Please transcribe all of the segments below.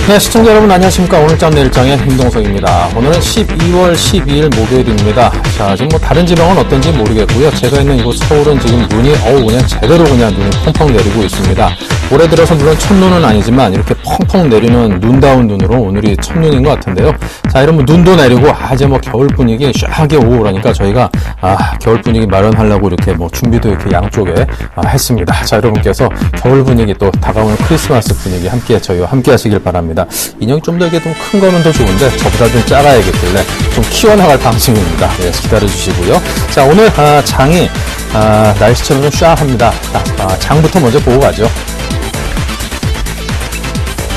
네, 시청자 여러분 안녕하십니까. 오늘 짬내 일정의 임동석입니다. 오늘은 12월 12일 목요일입니다. 자, 지금 뭐 다른 지방은 어떤지 모르겠고요. 제가 있는 이곳 서울은 지금 눈이 그냥 제대로 그냥 눈이 펑펑 내리고 있습니다. 올해 들어서 물론 첫눈은 아니지만 이렇게 펑펑 내리는 눈다운 눈으로 오늘이 첫눈인 것 같은데요. 자, 이러면 눈도 내리고 이제 뭐 겨울 분위기 쫙하게 오고 그러니까 저희가 겨울 분위기 마련하려고 이렇게 뭐 준비도 이렇게 양쪽에 했습니다. 자, 여러분께서 겨울 분위기 또 다가오는 크리스마스 분위기 저희와 함께 하시길 바랍니다. 인형이 좀 더 이렇게 좀 큰 거면 더 좋은데 저보다 좀 작아야겠길래 좀 키워나갈 방송입니다. 네, 기다려주시고요. 자, 오늘 장이 날씨처럼 좀 샤합니다. 장부터 먼저 보고 가죠.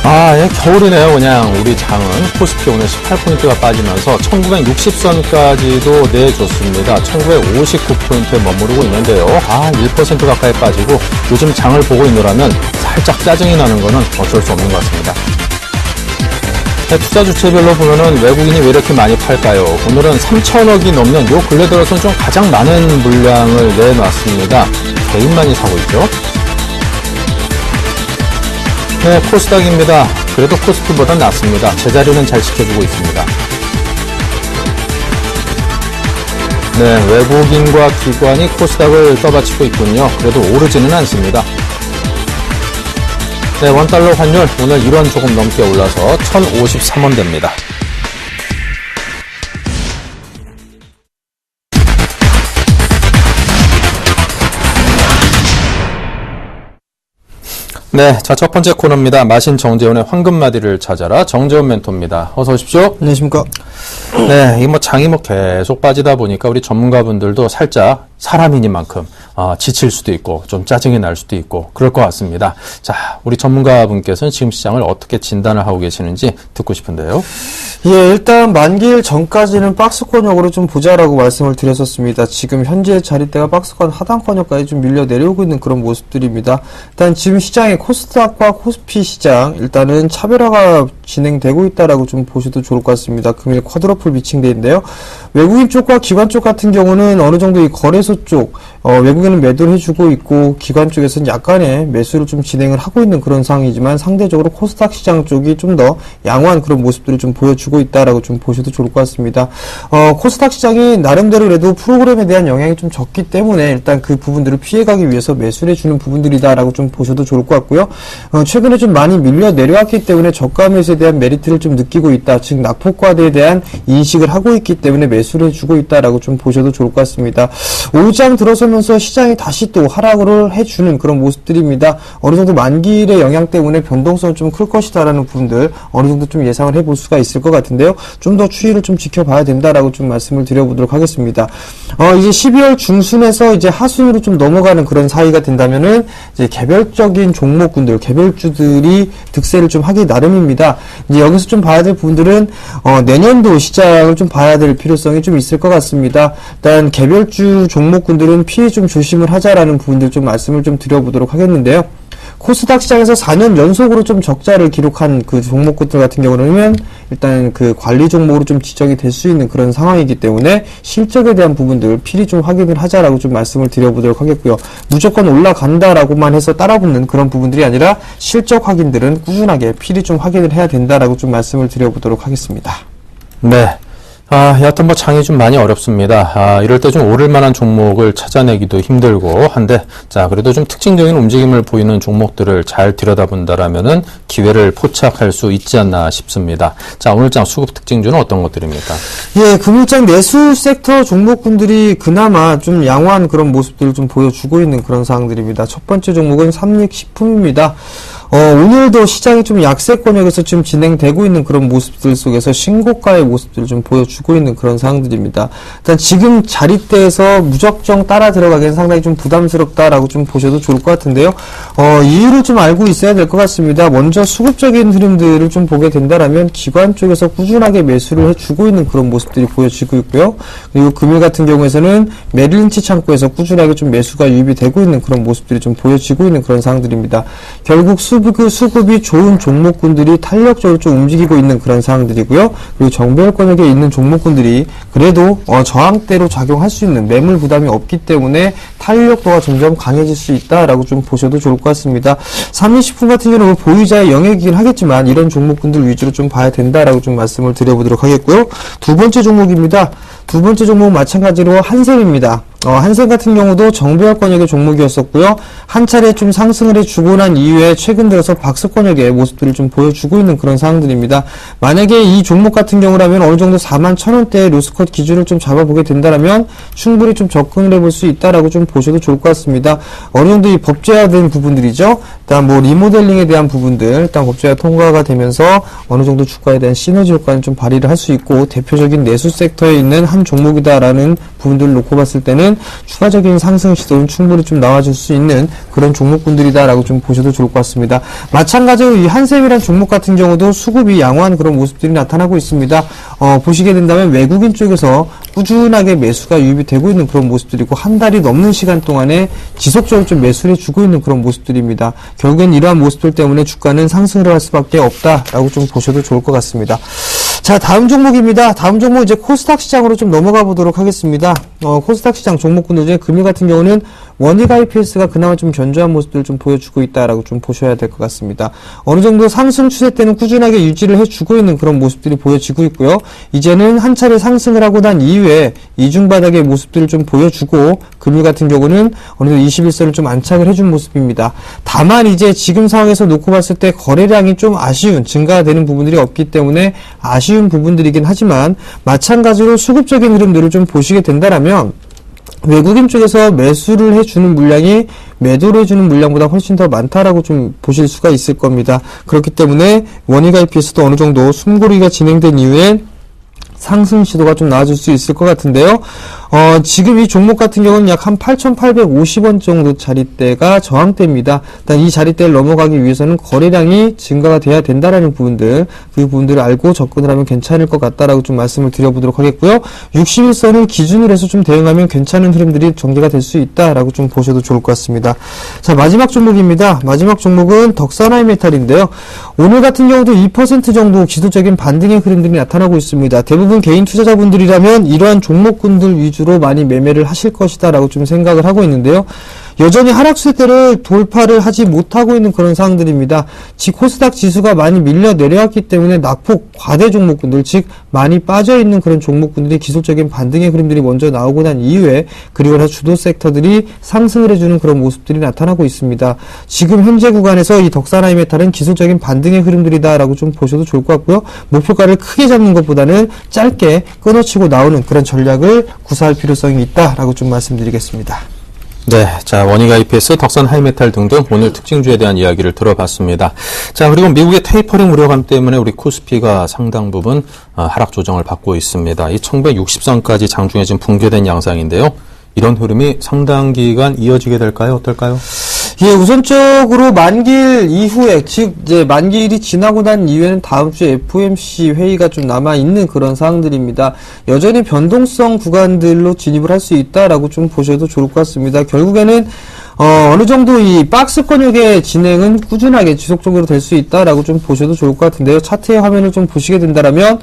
예, 겨울이네요. 그냥 우리 장은 코스피 오늘 18포인트가 빠지면서 1960선까지도 내줬습니다. 1959포인트에 머무르고 있는데요. 1% 가까이 빠지고 요즘 장을 보고 있노라면 살짝 짜증이 나는 거는 어쩔 수 없는 것 같습니다. 네, 투자 주체별로 보면은 외국인이 왜 이렇게 많이 팔까요? 오늘은 3천억이 넘는 요 근래 들어서는 좀 가장 많은 물량을 내놨습니다. 개인만이 사고 있죠. 네, 코스닥입니다. 그래도 코스피보단 낫습니다. 제자리는 잘 지켜주고 있습니다. 네, 외국인과 기관이 코스닥을 떠받치고 있군요. 그래도 오르지는 않습니다. 네, 원달러 환율 오늘 1원 조금 넘게 올라서 1053원 됩니다. 네, 자, 첫 번째 코너입니다. 마신 정재훈의 황금마디를 찾아라. 정재훈 멘토입니다. 어서 오십시오. 안녕하십니까. 네, 이 장이 계속 빠지다 보니까 우리 전문가분들도 살짝 사람이니만큼 지칠 수도 있고 좀 짜증이 날 수도 있고 그럴 것 같습니다. 자, 우리 전문가분께서는 지금 시장을 어떻게 진단을 하고 계시는지 듣고 싶은데요. 예, 일단 만기일 전까지는 박스권역으로 좀 보자라고 말씀을 드렸었습니다. 지금 현재 자리대가 박스권 하단권역까지 좀 밀려 내려오고 있는 그런 모습들입니다. 일단 지금 시장의 코스닥과 코스피 시장 일단은 차별화가 진행되고 있다라고 좀 보셔도 좋을 것 같습니다. 금일 쿼드러플 미칭데이인데요. 외국인 쪽과 기관 쪽 같은 경우는 어느 정도 이 거래소 쪽 외국인은 매도를 해주고 있고 기관 쪽에서는 약간의 매수를 좀 진행을 하고 있는 그런 상황이지만 상대적으로 코스닥 시장 쪽이 좀 더 양호한 그런 모습들을 좀 보여주고 있다라고 좀 보셔도 좋을 것 같습니다. 코스닥 시장이 나름대로 그래도 프로그램에 대한 영향이 좀 적기 때문에 일단 그 부분들을 피해가기 위해서 매수를 해주는 부분들이다라고 좀 보셔도 좋을 것 같고요. 최근에 좀 많이 밀려 내려왔기 때문에 저가 매수에 대한 메리트를 좀 느끼고 있다. 즉 낙폭과대에 대한 인식을 하고 있기 때문에 매수를 해주고 있다라고 좀 보셔도 좋을 것 같습니다. 오후장 들어서면서 시장이 다시 또 하락을 해주는 그런 모습들입니다. 어느 정도 만기일의 영향 때문에 변동성은 좀 클 것이다라는 부분들 어느 정도 좀 예상을 해볼 수가 있을 것 같은데요. 좀 더 추이를 좀 지켜봐야 된다라고 좀 말씀을 드려보도록 하겠습니다. 이제 12월 중순에서 이제 하순으로 좀 넘어가는 그런 사이가 된다면은 이제 개별적인 종목군들, 개별주들이 득세를 좀 하기 나름입니다. 이제 여기서 좀 봐야 될 부분들은 내년도 시장을 좀 봐야 될 필요성이 좀 있을 것 같습니다. 일단 개별주 종목군들은 피해 좀 조심을 하자라는 부분들 좀 말씀을 좀 드려보도록 하겠는데요. 코스닥 시장에서 4년 연속으로 좀 적자를 기록한 그 종목군들 같은 경우는 일단 그 관리 종목으로 좀 지정이 될 수 있는 그런 상황이기 때문에 실적에 대한 부분들 필히 좀 확인을 하자라고 좀 말씀을 드려보도록 하겠고요. 무조건 올라간다라고만 해서 따라붙는 그런 부분들이 아니라 실적 확인들은 꾸준하게 필히 좀 확인을 해야 된다라고 좀 말씀을 드려보도록 하겠습니다. 네. 여하튼 장이 좀 많이 어렵습니다. 이럴 때 좀 오를 만한 종목을 찾아내기도 힘들고 한데, 자, 그래도 좀 특징적인 움직임을 보이는 종목들을 잘 들여다본다라면은 기회를 포착할 수 있지 않나 싶습니다. 자, 오늘장 수급 특징주는 어떤 것들입니까? 예, 금일장 내수 섹터 종목군들이 그나마 좀 양호한 그런 모습들을 좀 보여주고 있는 그런 상황들입니다. 첫 번째 종목은 삼lik식품입니다. 오늘도 시장이 좀 약세권역에서 지금 진행되고 있는 그런 모습들 속에서 신고가의 모습들을 좀 보여주고 있는 그런 상황들입니다. 일단 지금 자리대에서 무작정 따라 들어가기는 상당히 좀 부담스럽다라고 좀 보셔도 좋을 것 같은데요. 이유를 좀 알고 있어야 될 것 같습니다. 먼저 수급적인 흐름들을 좀 보게 된다라면 기관 쪽에서 꾸준하게 매수를 해주고 있는 그런 모습들이 보여지고 있고요. 그리고 금일 같은 경우에서는 메릴린치 창구에서 꾸준하게 좀 매수가 유입이 되고 있는 그런 모습들이 좀 보여지고 있는 그런 상황들입니다. 결국 수급이 좋은 종목군들이 탄력적으로 좀 움직이고 있는 그런 상황들이고요. 그리고 정배열권역에 있는 종목 종목군들이 그래도 저항대로 작용할 수 있는 매물 부담이 없기 때문에 탄력도가 점점 강해질 수 있다라고 좀 보셔도 좋을 것 같습니다. 삼성식품 같은 경우는 보유자의 영역이긴 하겠지만 이런 종목군들 위주로 좀 봐야 된다라고 좀 말씀을 드려보도록 하겠고요. 두 번째 종목입니다. 두 번째 종목은 마찬가지로 한샘입니다. 한샘 같은 경우도 정배열권역의 종목이었었고요. 한 차례 좀 상승을 해주고 난 이후에 최근 들어서 박스권역의 모습들을 좀 보여주고 있는 그런 상황들입니다. 만약에 이 종목 같은 경우라면 어느 정도 41,000원대의 로스컷 기준을 좀 잡아보게 된다면 충분히 좀 접근을 해볼 수 있다라고 좀 보셔도 좋을 것 같습니다. 어느 정도 이 법제화된 부분들이죠. 일단 뭐 리모델링에 대한 부분들, 일단 법제화 통과가 되면서 어느 정도 주가에 대한 시너지 효과는 좀 발휘를 할 수 있고 대표적인 내수 섹터에 있는 한 종목이다라는 부분들을 놓고 봤을 때는 추가적인 상승 시도는 충분히 좀 나와줄 수 있는 그런 종목군들이다라고 좀 보셔도 좋을 것 같습니다. 마찬가지로 이 한샘이라는 종목 같은 경우도 수급이 양호한 그런 모습들이 나타나고 있습니다. 보시게 된다면 외국인 쪽에서 꾸준하게 매수가 유입이 되고 있는 그런 모습들이고 한 달이 넘는 시간 동안에 지속적으로 좀 매수를 해주고 있는 그런 모습들입니다. 결국엔 이러한 모습들 때문에 주가는 상승을 할 수밖에 없다라고 좀 보셔도 좋을 것 같습니다. 자, 다음 종목입니다. 다음 종목 이제 코스닥 시장으로 좀 넘어가 보도록 하겠습니다. 코스닥 시장 종목군들 중에 금일 같은 경우는 원익 IPS가 그나마 좀 견조한 모습들을 좀 보여주고 있다라고 좀 보셔야 될 것 같습니다. 어느 정도 상승 추세 때는 꾸준하게 유지를 해주고 있는 그런 모습들이 보여지고 있고요. 이제는 한 차례 상승을 하고 난 이후에 이중바닥의 모습들을 좀 보여주고 금일 같은 경우는 어느 정도 21선을 좀 안착을 해준 모습입니다. 다만 이제 지금 상황에서 놓고 봤을 때 거래량이 좀 아쉬운 증가가 되는 부분들이 없기 때문에 아쉬운 부분들이긴 하지만 마찬가지로 수급적인 흐름들을 좀 보시게 된다라면 외국인 쪽에서 매수를 해주는 물량이 매도를 해주는 물량보다 훨씬 더 많다라고 좀 보실 수가 있을 겁니다. 그렇기 때문에 원익 IPS도 어느 정도 숨고르기가 진행된 이후에 상승 시도가 좀 나아질 수 있을 것 같은데요. 지금 이 종목 같은 경우는 약 한 8,850원 정도 자리대가 저항대입니다. 일단 이 자리대를 넘어가기 위해서는 거래량이 증가가 돼야 된다라는 부분들, 그 부분들을 알고 접근을 하면 괜찮을 것 같다라고 좀 말씀을 드려보도록 하겠고요. 61선을 기준으로 해서 좀 대응하면 괜찮은 흐름들이 전개가 될 수 있다라고 좀 보셔도 좋을 것 같습니다. 자, 마지막 종목입니다. 마지막 종목은 덕산하이메탈인데요. 오늘 같은 경우도 2% 정도 지속적인 반등의 흐름들이 나타나고 있습니다. 대부분 개인 투자자분들이라면 이러한 종목군들 위주로 많이 매매를 하실 것이다라고 좀 생각을 하고 있는데요. 여전히 하락세대를 돌파를 하지 못하고 있는 그런 상황들입니다. 코스닥 지수가 많이 밀려 내려왔기 때문에 낙폭 과대 종목군들, 즉 많이 빠져있는 그런 종목군들이 기술적인 반등의 흐름들이 먼저 나오고 난 이후에 그리고 나서 주도 섹터들이 상승을 해주는 그런 모습들이 나타나고 있습니다. 지금 현재 구간에서 이 덕산하이메탈은 기술적인 반등의 흐름들이다라고 좀 보셔도 좋을 것 같고요. 목표가를 크게 잡는 것보다는 짧게 끊어치고 나오는 그런 전략을 구사할 필요성이 있다라고 좀 말씀드리겠습니다. 네, 자, 원익 IPS, 덕산 하이메탈 등등 오늘 특징주에 대한 이야기를 들어봤습니다. 자, 그리고 미국의 테이퍼링 우려감 때문에 우리 코스피가 상당 부분 하락 조정을 받고 있습니다. 이 1160선까지 장중에 지금 붕괴된 양상인데요. 이런 흐름이 상당 기간 이어지게 될까요? 어떨까요? 예, 우선적으로 만기일 이후에, 즉, 이제 만기일이 지나고 난 이후에는 다음 주에 FOMC 회의가 좀 남아있는 그런 사항들입니다. 여전히 변동성 구간들로 진입을 할 수 있다라고 좀 보셔도 좋을 것 같습니다. 결국에는, 어느 정도 이 박스권역의 진행은 꾸준하게 지속적으로 될 수 있다라고 좀 보셔도 좋을 것 같은데요. 차트의 화면을 좀 보시게 된다면,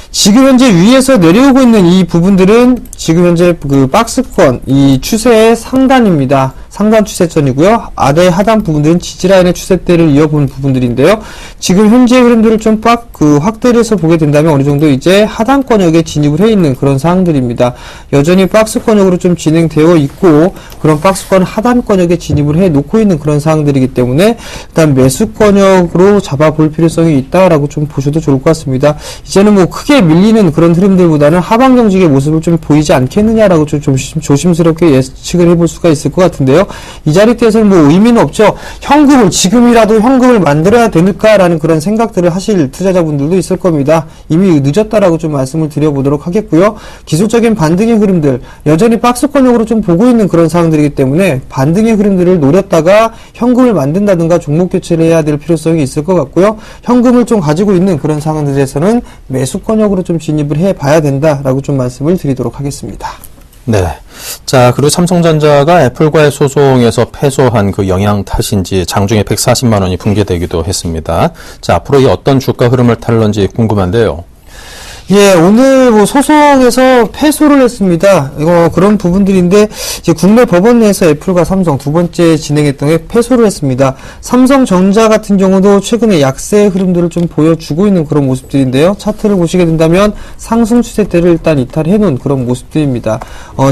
지금 현재 위에서 내려오고 있는 이 부분들은 지금 현재 그 박스권, 이 추세의 상단입니다. 상단 추세선이고요. 아래 하단 부분들은 지지라인의 추세대를 이어본 부분들인데요. 지금 현재 흐름들을 좀 확대를 해서 보게 된다면 어느 정도 이제 하단권역에 진입을 해 있는 그런 상황들입니다. 여전히 박스권역으로 좀 진행되어 있고 그런 박스권 하단권역에 진입을 해 놓고 있는 그런 상황들이기 때문에 일단 매수권역으로 잡아볼 필요성이 있다라고 좀 보셔도 좋을 것 같습니다. 이제는 뭐 크게 밀리는 그런 흐름들보다는 하방 경직의 모습을 좀 보이지 않겠느냐라고 좀 조심스럽게 예측을 해볼 수가 있을 것 같은데요. 이 자리대에서는 뭐 의미는 없죠. 현금을 지금이라도 현금을 만들어야 될까라는 그런 생각들을 하실 투자자분들도 있을 겁니다. 이미 늦었다라고 좀 말씀을 드려보도록 하겠고요. 기술적인 반등의 흐름들 여전히 박스권역으로 좀 보고 있는 그런 상황들이기 때문에 반등의 흐름들을 노렸다가 현금을 만든다든가 종목 교체를 해야 될 필요성이 있을 것 같고요. 현금을 좀 가지고 있는 그런 상황들에서는 매수권역으로 좀 진입을 해봐야 된다라고 좀 말씀을 드리도록 하겠습니다. 네. 자, 그리고 삼성전자가 애플과의 소송에서 패소한 그 영향 탓인지 장중에 140만 원이 붕괴되기도 했습니다. 자, 앞으로 이 어떤 주가 흐름을 탈런지 궁금한데요. 예, 오늘 뭐 소송에서 패소를 했습니다. 그런 부분들인데, 이제 국내 법원 내에서 애플과 삼성 두 번째 진행했던 게 패소를 했습니다. 삼성전자 같은 경우도 최근에 약세의 흐름들을 좀 보여주고 있는 그런 모습들인데요. 차트를 보시게 된다면 상승 추세대를 일단 이탈해 놓은 그런 모습들입니다.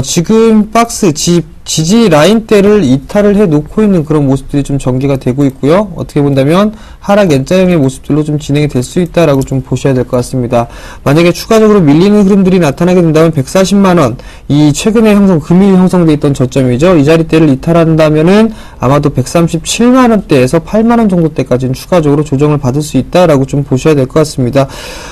지금 박스 지지 라인대를 이탈을 해 놓고 있는 그런 모습들이 좀 전개가 되고 있고요. 어떻게 본다면 하락 N자형의 모습들로 좀 진행이 될 수 있다라고 좀 보셔야 될 것 같습니다. 만약에 추가적으로 밀리는 흐름들이 나타나게 된다면 140만원, 이 최근에 금일 형성돼 있던 저점이죠. 이 자리대를 이탈한다면은 아마도 137만원대에서 8만원 정도대까지는 추가적으로 조정을 받을 수 있다라고 좀 보셔야 될 것 같습니다.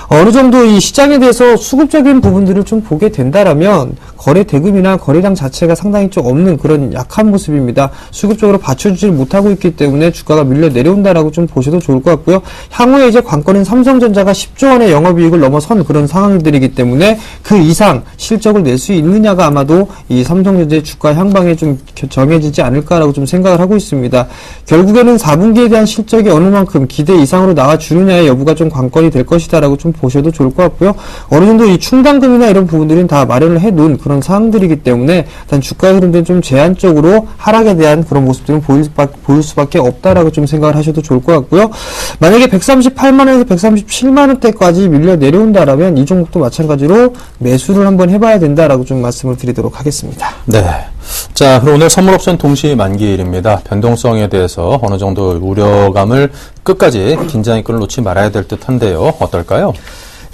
어느 정도 이 시장에 대해서 수급적인 부분들을 좀 보게 된다라면 거래 대금이나 거래량 자체가 상당히 좀 없는 그런 약한 모습입니다. 수급적으로 받쳐주지 못하고 있기 때문에 주가가 밀려 내려온다라고 좀 보셔도 좋을 것 같고요. 향후에 이제 관건은 삼성전자가 10조 원의 영업이익을 넘어선 그런 상황들이기 때문에 그 이상 실적을 낼 수 있느냐가 아마도 이 삼성전자의 주가 향방에 좀 정해지지 않을까라고 좀 생각을 하고 있습니다. 결국에는 4분기에 대한 실적이 어느 만큼 기대 이상으로 나와주느냐의 여부가 좀 관건이 될 것이다라고 좀 보셔도 좋을 것 같고요. 어느 정도 이 충당금이나 이런 부분들은 다 마련을 해놓은 그런 상황들이기 때문에 일단 주가 흐름들은 좀 제한적으로 하락에 대한 그런 모습들은 보일 수밖에 없다라고 좀 생각을 하셔도 좋을 것 같고요. 만약에 138만원에서 137만원대까지 밀려 내려온다라면 이 종목도 마찬가지로 매수를 한번 해봐야 된다라고 좀 말씀을 드리도록 하겠습니다. 네. 자, 그럼 오늘 선물옵션 동시 만기일입니다. 변동성에 대해서 어느 정도 우려감을 끝까지 긴장의 끈을 놓지 말아야 될 듯한데요. 어떨까요?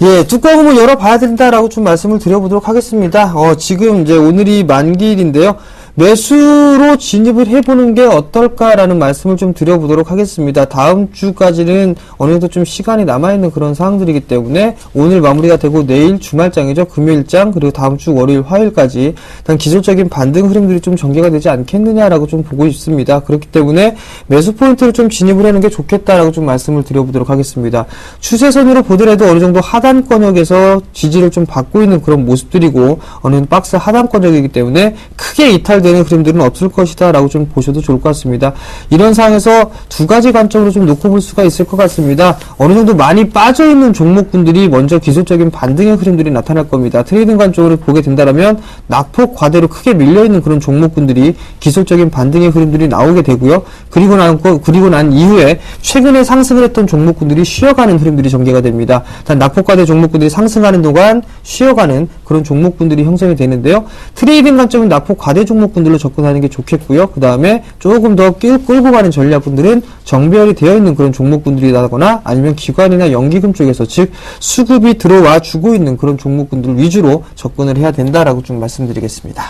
예, 뚜껑을 열어봐야 된다라고 좀 말씀을 드려보도록 하겠습니다. 지금 이제 오늘이 만기일인데요. 매수로 진입을 해보는 게 어떨까라는 말씀을 좀 드려보도록 하겠습니다. 다음 주까지는 어느 정도 좀 시간이 남아있는 그런 상황들이기 때문에 오늘 마무리가 되고 내일 주말장이죠. 금요일장 그리고 다음 주 월요일, 화요일까지 일단 기술적인 반등 흐름들이 좀 전개가 되지 않겠느냐라고 좀 보고 있습니다. 그렇기 때문에 매수 포인트를 좀 진입을 하는 게 좋겠다라고 좀 말씀을 드려보도록 하겠습니다. 추세선으로 보더라도 어느 정도 하단권역에서 지지를 좀 받고 있는 그런 모습들이고 어느 정도 박스 하단권역이기 때문에 크게 이탈되는 흐름들은 없을 것이다 라고 좀 보셔도 좋을 것 같습니다. 이런 상황에서 두 가지 관점으로 좀 놓고 볼 수가 있을 것 같습니다. 어느 정도 많이 빠져있는 종목군들이 먼저 기술적인 반등의 흐름들이 나타날 겁니다. 트레이딩 관점으로 보게 된다면 낙폭 과대로 크게 밀려있는 그런 종목군들이 기술적인 반등의 흐름들이 나오게 되고요. 그리고 난 이후에 최근에 상승을 했던 종목군들이 쉬어가는 흐름들이 전개가 됩니다. 단 낙폭 과대 종목군들이 상승하는 동안 쉬어가는 그런 종목군들이 형성이 되는데요. 트레이딩 관점은 낙폭 과대 종목군들로 접근하는 게 좋겠고요. 그 다음에 조금 더 끌고 가는 전략분들은 정배열이 되어 있는 그런 종목군들이라거나 아니면 기관이나 연기금 쪽에서 즉 수급이 들어와 주고 있는 그런 종목군들 위주로 접근을 해야 된다라고 좀 말씀드리겠습니다.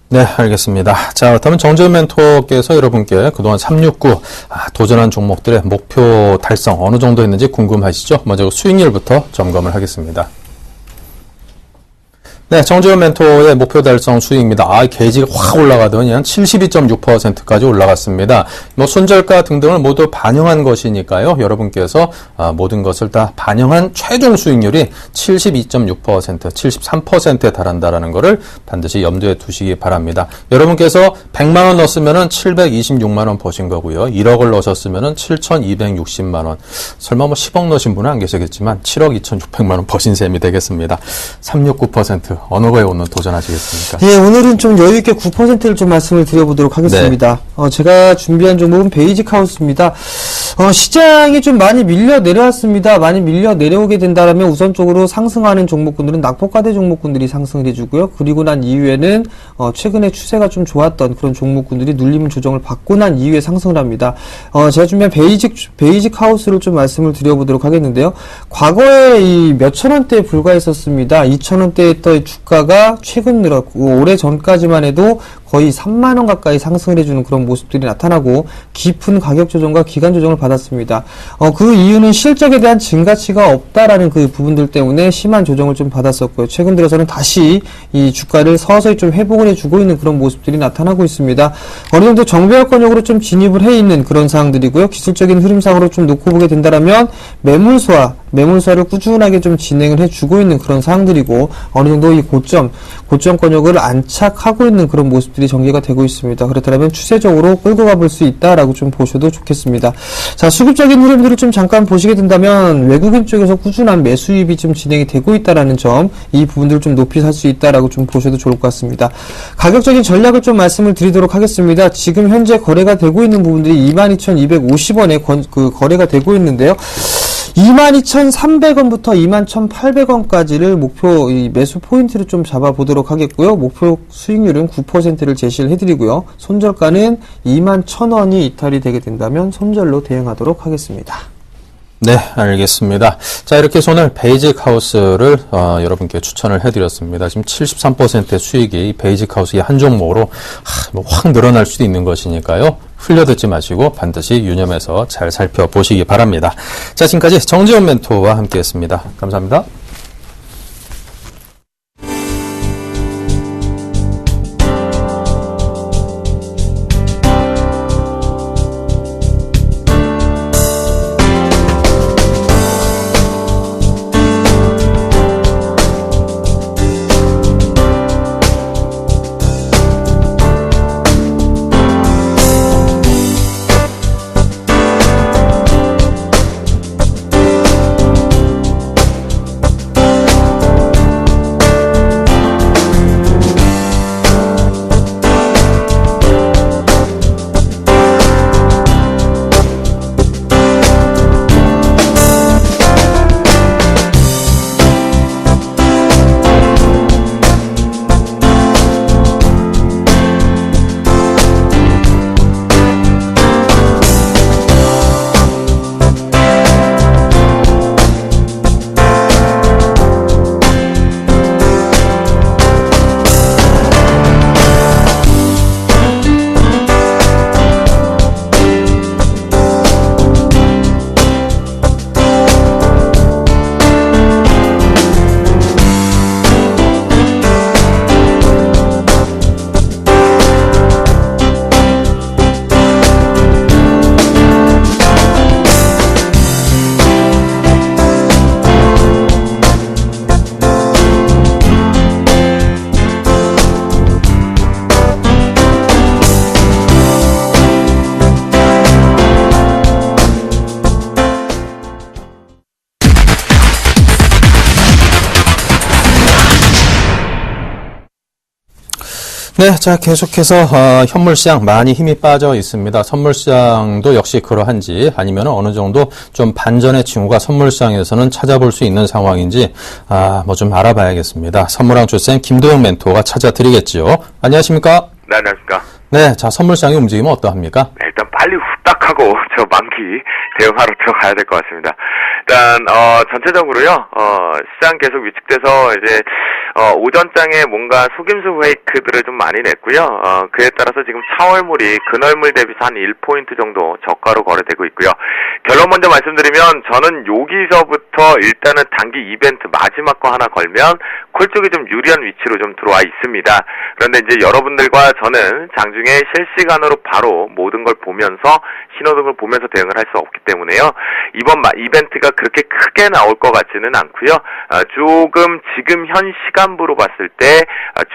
네, 알겠습니다. 자, 그렇다면 정재훈 멘토께서 여러분께 그동안 369 도전한 종목들의 목표 달성 어느 정도 했는지 궁금하시죠? 먼저 수익률부터 점검을 하겠습니다. 네, 정재훈 멘토의 목표 달성 수익입니다. 게이지가 확 올라가더니 한 72.6%까지 올라갔습니다. 손절가 등등을 모두 반영한 것이니까요. 여러분께서 모든 것을 다 반영한 최종 수익률이 72.6%, 73%에 달한다라는 것을 반드시 염두에 두시기 바랍니다. 여러분께서 100만 원 넣었으면은 726만 원 버신 거고요. 1억을 넣으셨으면은 7,260만 원. 설마 10억 넣으신 분은 안 계시겠지만 7억 2,600만 원 버신 셈이 되겠습니다. 369%. 어느 거에 오늘 도전하시겠습니까? 예, 오늘은 좀 여유있게 9%를 좀 말씀을 드려보도록 하겠습니다. 네. 제가 준비한 종목은 베이직 하우스입니다. 시장이 좀 많이 밀려 내려왔습니다. 많이 밀려 내려오게 된다면 우선적으로 상승하는 종목군들은 낙폭과대 종목군들이 상승을 해주고요. 그리고 난 이후에는 최근에 추세가 좀 좋았던 그런 종목군들이 눌림 조정을 받고 난 이후에 상승을 합니다. 제가 준비한 베이직 하우스를 좀 말씀을 드려보도록 하겠는데요. 과거에 이 몇천 원대에 불과했었습니다. 2,000원대에 있던 주가가 최근 늘었고 올해 전까지만 해도 거의 3만 원 가까이 상승을 해주는 그런 모습들이 나타나고 깊은 가격 조정과 기간 조정을 받았습니다. 그 이유는 실적에 대한 증가치가 없다라는 그 부분들 때문에 심한 조정을 좀 받았었고요. 최근 들어서는 다시 이 주가를 서서히 좀 회복을 해주고 있는 그런 모습들이 나타나고 있습니다. 어느 정도 정배열권역으로 좀 진입을 해 있는 그런 상황들이고요. 기술적인 흐름상으로 좀 놓고 보게 된다면 매물수화를 꾸준하게 좀 진행을 해주고 있는 그런 상황들이고 어느 정도 이 고점권역을 안착하고 있는 그런 모습들이 매수세들이 전개가 되고 있습니다. 그렇다면 추세적으로 끌고 가볼 수 있다라고 좀 보셔도 좋겠습니다. 자, 수급적인 흐름들을 좀 잠깐 보시게 된다면 외국인 쪽에서 꾸준한 매수입이 좀 진행이 되고 있다라는 점, 이 부분들을 좀 높이 살 수 있다라고 좀 보셔도 좋을 것 같습니다. 가격적인 전략을 좀 말씀을 드리도록 하겠습니다. 지금 현재 거래가 되고 있는 부분들이 22,250원에 거래가 되고 있는데요. 22,300원부터 21,800원까지를 목표 매수 포인트를 좀 잡아보도록 하겠고요. 목표 수익률은 9%를 제시를 해드리고요. 손절가는 21,000원이 이탈이 되게 된다면 손절로 대응하도록 하겠습니다. 네, 알겠습니다. 자, 이렇게 해서 오늘 베이직 하우스를 여러분께 추천을 해드렸습니다. 지금 73%의 수익이 베이직 하우스의 한 종목으로 확 늘어날 수도 있는 것이니까요. 흘려듣지 마시고 반드시 유념해서 잘 살펴보시기 바랍니다. 자, 지금까지 정지원 멘토와 함께했습니다. 감사합니다. 네, 자, 계속해서 현물시장 많이 힘이 빠져 있습니다. 선물시장도 역시 그러한지 아니면 어느 정도 좀 반전의 징후가 선물시장에서는 찾아볼 수 있는 상황인지 뭐 좀 알아봐야겠습니다. 선물왕 출신 김도영 멘토가 찾아드리겠지요. 안녕하십니까? 네, 안녕하십니까? 네, 자, 선물시장의 움직임은 어떠합니까? 네, 일단 빨리 후딱하고 저 만기 대응하러 들어가야 될 것 같습니다. 일단 전체적으로요, 시장 계속 위축돼서 이제 오전장에 뭔가 속임수 페이크들을 좀 많이 냈고요. 그에 따라서 지금 차월물이 근월물 대비해서 한 1포인트 정도 저가로 거래되고 있고요. 결론 먼저 말씀드리면 저는 여기서부터 일단은 단기 이벤트 마지막 거 하나 걸면 콜 쪽이 좀 유리한 위치로 좀 들어와 있습니다. 그런데 이제 여러분들과 저는 장중에 실시간으로 바로 모든 걸 보면서 신호등을 보면서 대응을 할 수 없기 때문에요. 이번 이벤트가 그렇게 크게 나올 것 같지는 않고요. 조금 지금 현 시간부로 봤을 때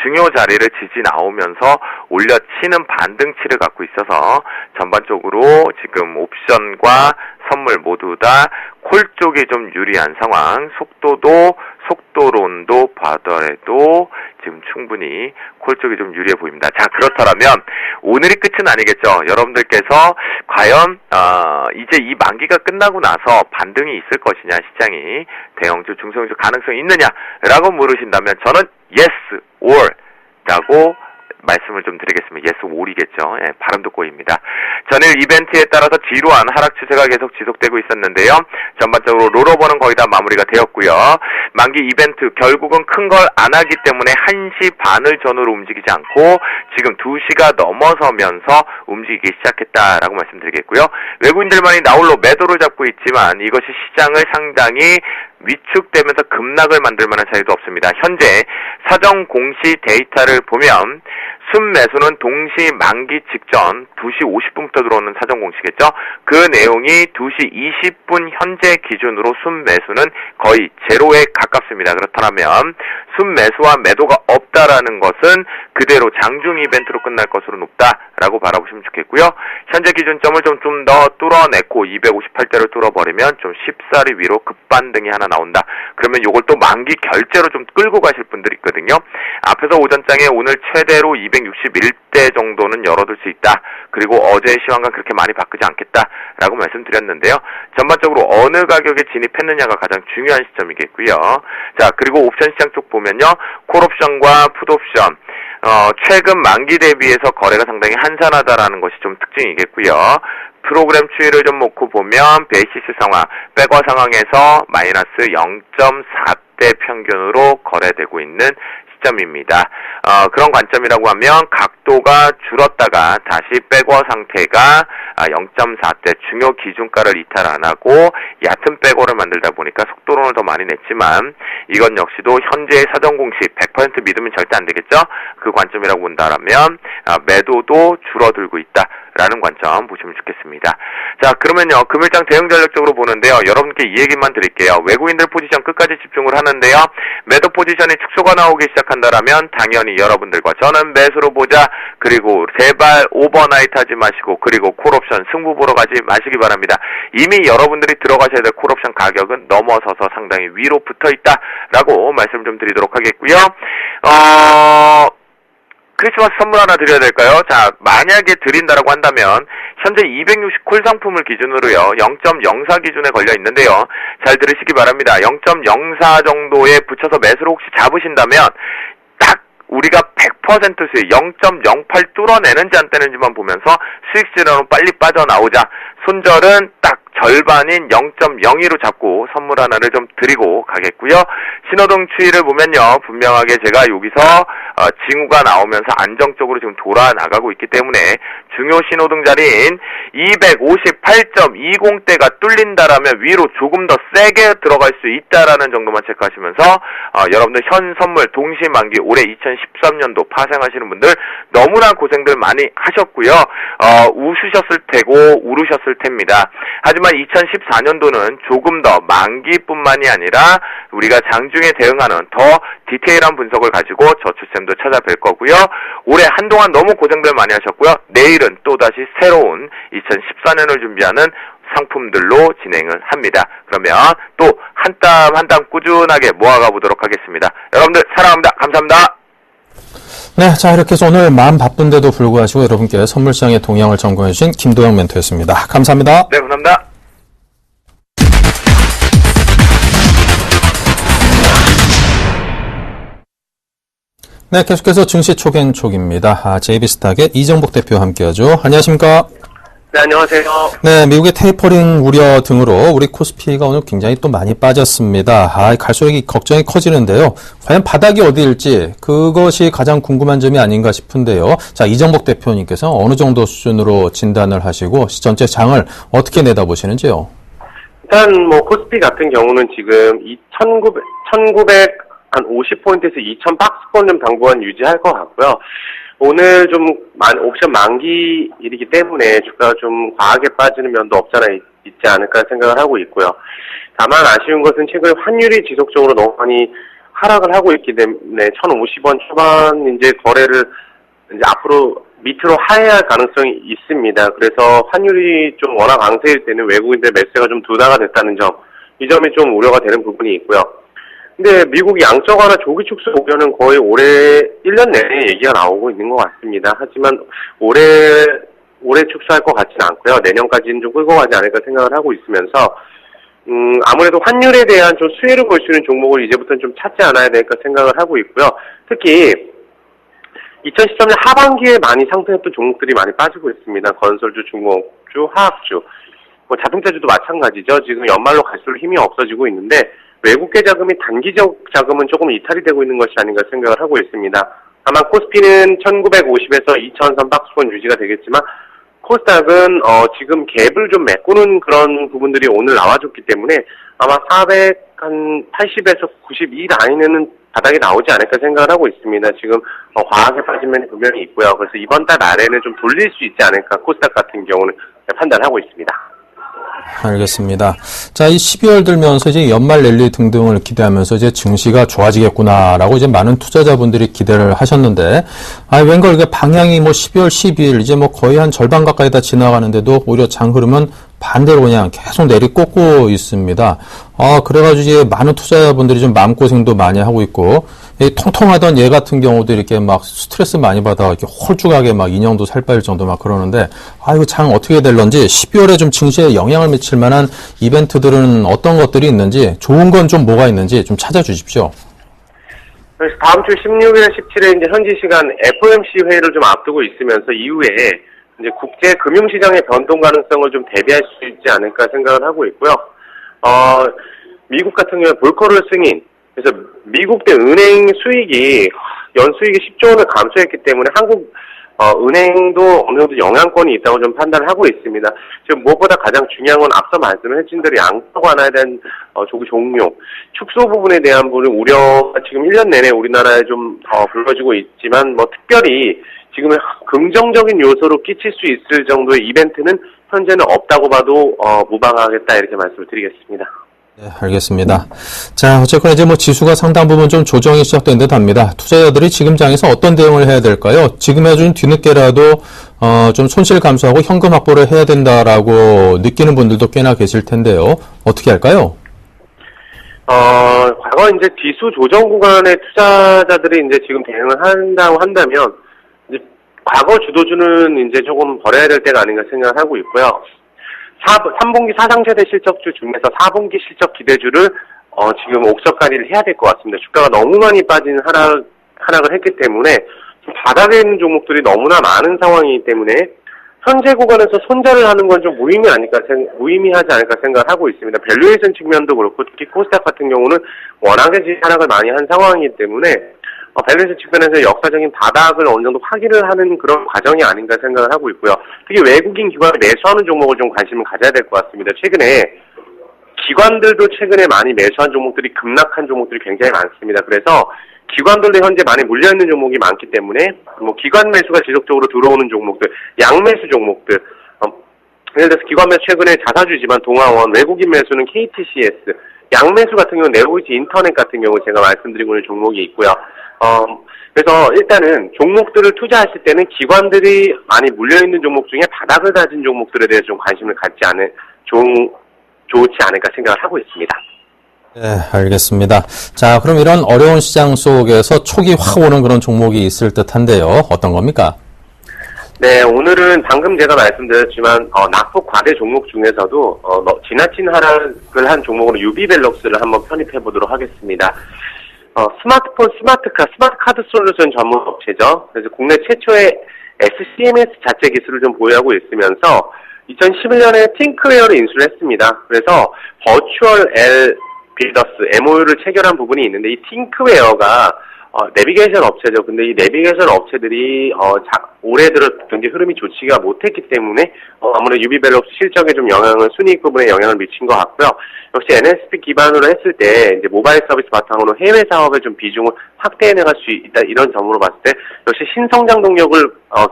중요 자리를 지지 나오면서 올려치는 반등치를 갖고 있어서 전반적으로 지금 옵션과 선물 모두 다 콜 쪽이 좀 유리한 상황, 속도론도 봐더라도 지금 충분히 콜 쪽이 좀 유리해 보입니다. 자, 그렇다면 오늘이 끝은 아니겠죠. 여러분들께서 과연 이제 이 만기가 끝나고 나서 반등이 있을 것이냐, 시장이 대형주, 중소형주 가능성이 있느냐라고 물으신다면 저는 yes or 라고 말씀을 좀 드리겠습니다. yes or이겠죠. 예, 발음도 꼬입니다. 전일 이벤트에 따라서 지루한 하락 추세가 계속 지속되고 있었는데요. 전반적으로 롤오버는 거의 다 마무리가 되었고요. 만기 이벤트 결국은 큰 걸 안 하기 때문에 1시 반을 전후로 움직이지 않고 지금 2시가 넘어서면서 움직이기 시작했다라고 말씀드리겠고요. 외국인들만이 나홀로 매도를 잡고 있지만 이것이 시장을 상당히 위축되면서 급락을 만들 만한 차이도 없습니다. 현재 사전 공시 데이터를 보면 순매수는 동시 만기 직전 2시 50분부터 들어오는 사전 공시겠죠. 그 내용이 2시 20분 현재 기준으로 순매수는 거의 제로에 가깝습니다. 그렇다면 순매수와 매도가 없다라는 것은 그대로 장중 이벤트로 끝날 것으로 높다라고 바라보시면 좋겠고요. 현재 기준점을 좀 더 뚫어냈고 258대를 뚫어버리면 좀 쉽사리 위로 급반등이 하나 나온다. 그러면 이걸 또 만기 결제로 좀 끌고 가실 분들이 있거든요. 앞에서 오전장에 오늘 최대로 261대 정도는 열어둘 수 있다. 그리고 어제의 시황과 그렇게 많이 바꾸지 않겠다라고 말씀드렸는데요. 전반적으로 어느 가격에 진입했느냐가 가장 중요한 시점이겠고요. 자, 그리고 옵션 시장 쪽 보면요. 콜옵션과 풋옵션 최근 만기 대비해서 거래가 상당히 한산하다라는 것이 좀 특징이겠고요. 프로그램 추이를 좀 놓고 보면 베이시스 상황, 백과 상황에서 마이너스 0.4대 평균으로 거래되고 있는 시점입니다. 그런 관점이라고 하면 각도가 줄었다가 다시 백워 상태가 0.4대 중요 기준가를 이탈 안 하고 얕은 백워를 만들다 보니까 속도론을 더 많이 냈지만 이건 역시도 현재의 사전 공시 100% 믿으면 절대 안 되겠죠? 그 관점이라고 본다라면 매도도 줄어들고 있다라는 관점 보시면 좋겠습니다. 자, 그러면요. 금일장 대응 전략적으로 보는데요. 여러분께 이 얘기만 드릴게요. 외국인들 포지션 끝까지 집중을 하는데요. 매도 포지션에 축소가 나오기 시작한다라면 당연히 여러분들과 저는 매수로 보자. 그리고 제발 오버나이트 하지 마시고 그리고 콜옵션 승부 보러 가지 마시기 바랍니다. 이미 여러분들이 들어가셔야 될 콜옵션 가격은 넘어서서 상당히 위로 붙어있다라고 말씀 좀 드리도록 하겠고요. 크리스마스 선물 하나 드려야 될까요? 자, 만약에 드린다라고 한다면 현재 260 콜 상품을 기준으로요. 0.04 기준에 걸려 있는데요. 잘 들으시기 바랍니다. 0.04 정도에 붙여서 매수를 혹시 잡으신다면 딱 우리가 100% 수익 0.08 뚫어내는지 안 떼는지만 보면서 수익 실현으로 빨리 빠져나오자. 손절은 딱 절반인 0.02로 잡고 선물 하나를 좀 드리고 가겠고요. 신호등 추이를 보면요. 분명하게 제가 여기서 징후가 나오면서 안정적으로 지금 돌아 나가고 있기 때문에 중요 신호등 자리인 258.20대가 뚫린다라면 위로 조금 더 세게 들어갈 수 있다라는 정도만 체크하시면서 여러분들 현 선물 동시 만기 올해 2013년도 파생하시는 분들 너무나 고생들 많이 하셨고요. 우시셨을 테고 우르셨을 텐입니다. 하지만 2014년도는 조금 더 만기뿐만이 아니라 우리가 장중에 대응하는 더 디테일한 분석을 가지고 저추쌤도 찾아뵐 거고요. 올해 한동안 너무 고생들 많이 하셨고요. 내일은 또다시 새로운 2014년을 준비하는 상품들로 진행을 합니다. 그러면 또 한 땀 한 땀 꾸준하게 모아가 보도록 하겠습니다. 여러분들 사랑합니다. 감사합니다. 네, 자 이렇게 해서 오늘 마음 바쁜데도 불구하고 여러분께 선물시장의 동향을 점검해주신 김도영 멘토였습니다. 감사합니다. 네, 감사합니다. 네, 계속해서 증시 촉앤촉입니다. JB스탁의 이정복 대표와 함께하죠. 안녕하십니까? 네, 안녕하세요. 네, 미국의 테이퍼링 우려 등으로 우리 코스피가 오늘 굉장히 또 많이 빠졌습니다. 갈수록 걱정이 커지는데요. 과연 바닥이 어디일지 그것이 가장 궁금한 점이 아닌가 싶은데요. 자, 이정복 대표님께서 어느 정도 수준으로 진단을 하시고 전체 장을 어떻게 내다보시는지요? 일단 코스피 같은 경우는 지금 1950포인트에서 2000 박스권 좀 당분간 유지할 것 같고요. 오늘 좀 옵션 만기일이기 때문에 주가가 좀 과하게 빠지는 면도 없잖아 있지 않을까 생각을 하고 있고요. 다만 아쉬운 것은 최근 환율이 지속적으로 너무 많이 하락을 하고 있기 때문에 1050원 초반 이제 거래를 이제 앞으로 밑으로 하회할 가능성이 있습니다. 그래서 환율이 좀 워낙 강세일 때는 외국인들 매수가 좀 둔화가 됐다는 점, 이 점이 좀 우려가 되는 부분이 있고요. 근데 미국 양적완화 조기 축소 우려는 거의 올해 1년 내내 얘기가 나오고 있는 것 같습니다. 하지만 올해 축소할 것 같지는 않고요. 내년까지는 좀 끌고 가지 않을까 생각을 하고 있으면서 아무래도 환율에 대한 좀 수혜를 볼 수 있는 종목을 이제부터는 좀 찾지 않아야 될까 생각을 하고 있고요. 특히 2013년 하반기에 많이 상승했던 종목들이 많이 빠지고 있습니다. 건설주, 중공업주, 화학주, 자동차주도 마찬가지죠. 지금 연말로 갈수록 힘이 없어지고 있는데 외국계 자금이 단기적 자금은 조금 이탈이 되고 있는 것이 아닌가 생각을 하고 있습니다. 다만 코스피는 1950에서 2000선 박스권 유지가 되겠지만 코스닥은 지금 갭을 좀 메꾸는 그런 부분들이 오늘 나와줬기 때문에 아마 480에서 92 라인에는 바닥이 나오지 않을까 생각을 하고 있습니다. 지금 과하게 빠진 면이 분명히 있고요. 그래서 이번 달 말에는 좀 돌릴 수 있지 않을까 코스닥 같은 경우는 판단하고 있습니다. 알겠습니다. 자, 이 12월 들면서 이제 연말 랠리 등등을 기대하면서 이제 증시가 좋아지겠구나라고 이제 많은 투자자분들이 기대를 하셨는데, 웬걸 이게 방향이 뭐 12월 12일 이제 뭐 거의 한 절반 가까이 다 지나가는데도 오히려 장 흐름은 반대로 그냥 계속 내리꽂고 있습니다. 그래가지고 이제 많은 투자자분들이 좀 마음고생도 많이 하고 있고, 통통하던 얘 같은 경우도 이렇게 막 스트레스 많이 받아 이렇게 홀쭉하게 막 인형도 살 빠질 정도 막 그러는데, 이거 장 어떻게 될런지 12월에 좀 증시에 영향을 미칠 만한 이벤트들은 어떤 것들이 있는지, 좋은 건 좀 뭐가 있는지 좀 찾아주십시오. 그래서 다음 주 16일, 17일 이제 현지 시간 FOMC 회의를 좀 앞두고 있으면서 이후에 이제 국제 금융시장의 변동 가능성을 좀 대비할 수 있지 않을까 생각을 하고 있고요. 미국 같은 경우에 볼커럴 승인, 그래서 미국 대 은행 수익이 연수익이 10조 원을 감소했기 때문에 한국 은행도 어느 정도 영향권이 있다고 좀 판단을 하고 있습니다. 지금 무엇보다 가장 중요한 건 앞서 말씀해 주신 대로 양적 완화에 대한 조기 종료, 축소 부분에 대한 부분 우려가 지금 1년 내내 우리나라에 좀 불거지고 있지만 뭐 특별히 지금 긍정적인 요소로 끼칠 수 있을 정도의 이벤트는 현재는 없다고 봐도 무방하겠다 이렇게 말씀을 드리겠습니다. 네, 알겠습니다. 자, 어쨌거나 이제 뭐 지수가 상당 부분 좀 조정이 시작된 듯 합니다. 투자자들이 지금 장에서 어떤 대응을 해야 될까요? 지금에 좀 뒤늦게라도 좀 손실 감소하고 현금 확보를 해야 된다라고 느끼는 분들도 꽤나 계실 텐데요. 어떻게 할까요? 과거 이제 지수 조정 구간의 투자자들이 이제 지금 대응을 한다고 한다면 이제 과거 주도주는 이제 조금 버려야 될 때가 아닌가 생각을 하고 있고요. 3분기 사상세대 실적주 중에서 4분기 실적 기대주를 지금 옥석가리를 해야 될 것 같습니다. 주가가 너무 많이 빠진 하락을 했기 때문에 바닥에 있는 종목들이 너무나 많은 상황이기 때문에 현재 구간에서 손절을 하는 건 좀 무의미하지 않을까 생각을 하고 있습니다. 밸류에이션 측면도 그렇고 특히 코스닥 같은 경우는 워낙에 하락을 많이 한 상황이기 때문에 밸류에이션 측면에서 역사적인 바닥을 어느 정도 확인을 하는 그런 과정이 아닌가 생각을 하고 있고요. 특히 외국인 기관이 매수하는 종목을 좀 관심을 가져야 될 것 같습니다. 최근에 기관들도 최근에 많이 매수한 종목들이 급락한 종목들이 굉장히 많습니다. 그래서 기관들도 현재 많이 물려있는 종목이 많기 때문에 뭐 기관 매수가 지속적으로 들어오는 종목들, 양매수 종목들, 예를 들어서 기관 매수 최근에 자사주지만 동아원, 외국인 매수는 KTCS, 양매수 같은 경우는 네로이즈 인터넷 같은 경우 제가 말씀드리고 있는 종목이 있고요. 그래서 일단은 종목들을 투자하실 때는 기관들이 많이 물려있는 종목 중에 바닥을 다진 종목들에 대해서 좀 관심을 갖지 좋지 않을까 생각을 하고 있습니다. 네, 알겠습니다. 자, 그럼 이런 어려운 시장 속에서 촉이 확 오는 그런 종목이 있을 듯한데요. 어떤 겁니까? 네, 오늘은 방금 제가 말씀드렸지만 낙폭 과대 종목 중에서도 지나친 하락을 한 종목으로 유비벨럭스를 한번 편입해 보도록 하겠습니다. 스마트폰, 스마트카, 스마트카드 솔루션 전문 업체죠. 그래서 국내 최초의 SCMS 자체 기술을 좀 보유하고 있으면서 2011년에 팅크웨어를 인수를 했습니다. 그래서 버추얼 L 빌더스 MOU를 체결한 부분이 있는데 이 팅크웨어가 내비게이션 업체죠. 근데 이 내비게이션 업체들이 올해 들어 굉장히 흐름이 좋지가 못했기 때문에 아무래도 유비벨럭스 실적에 좀 순이익 부분에 영향을 미친 것 같고요. 역시 NSP 기반으로 했을 때 이제 모바일 서비스 바탕으로 해외 사업에 좀 비중을 확대해 나갈 수 있다 이런 점으로 봤을 때 역시 신성장 동력을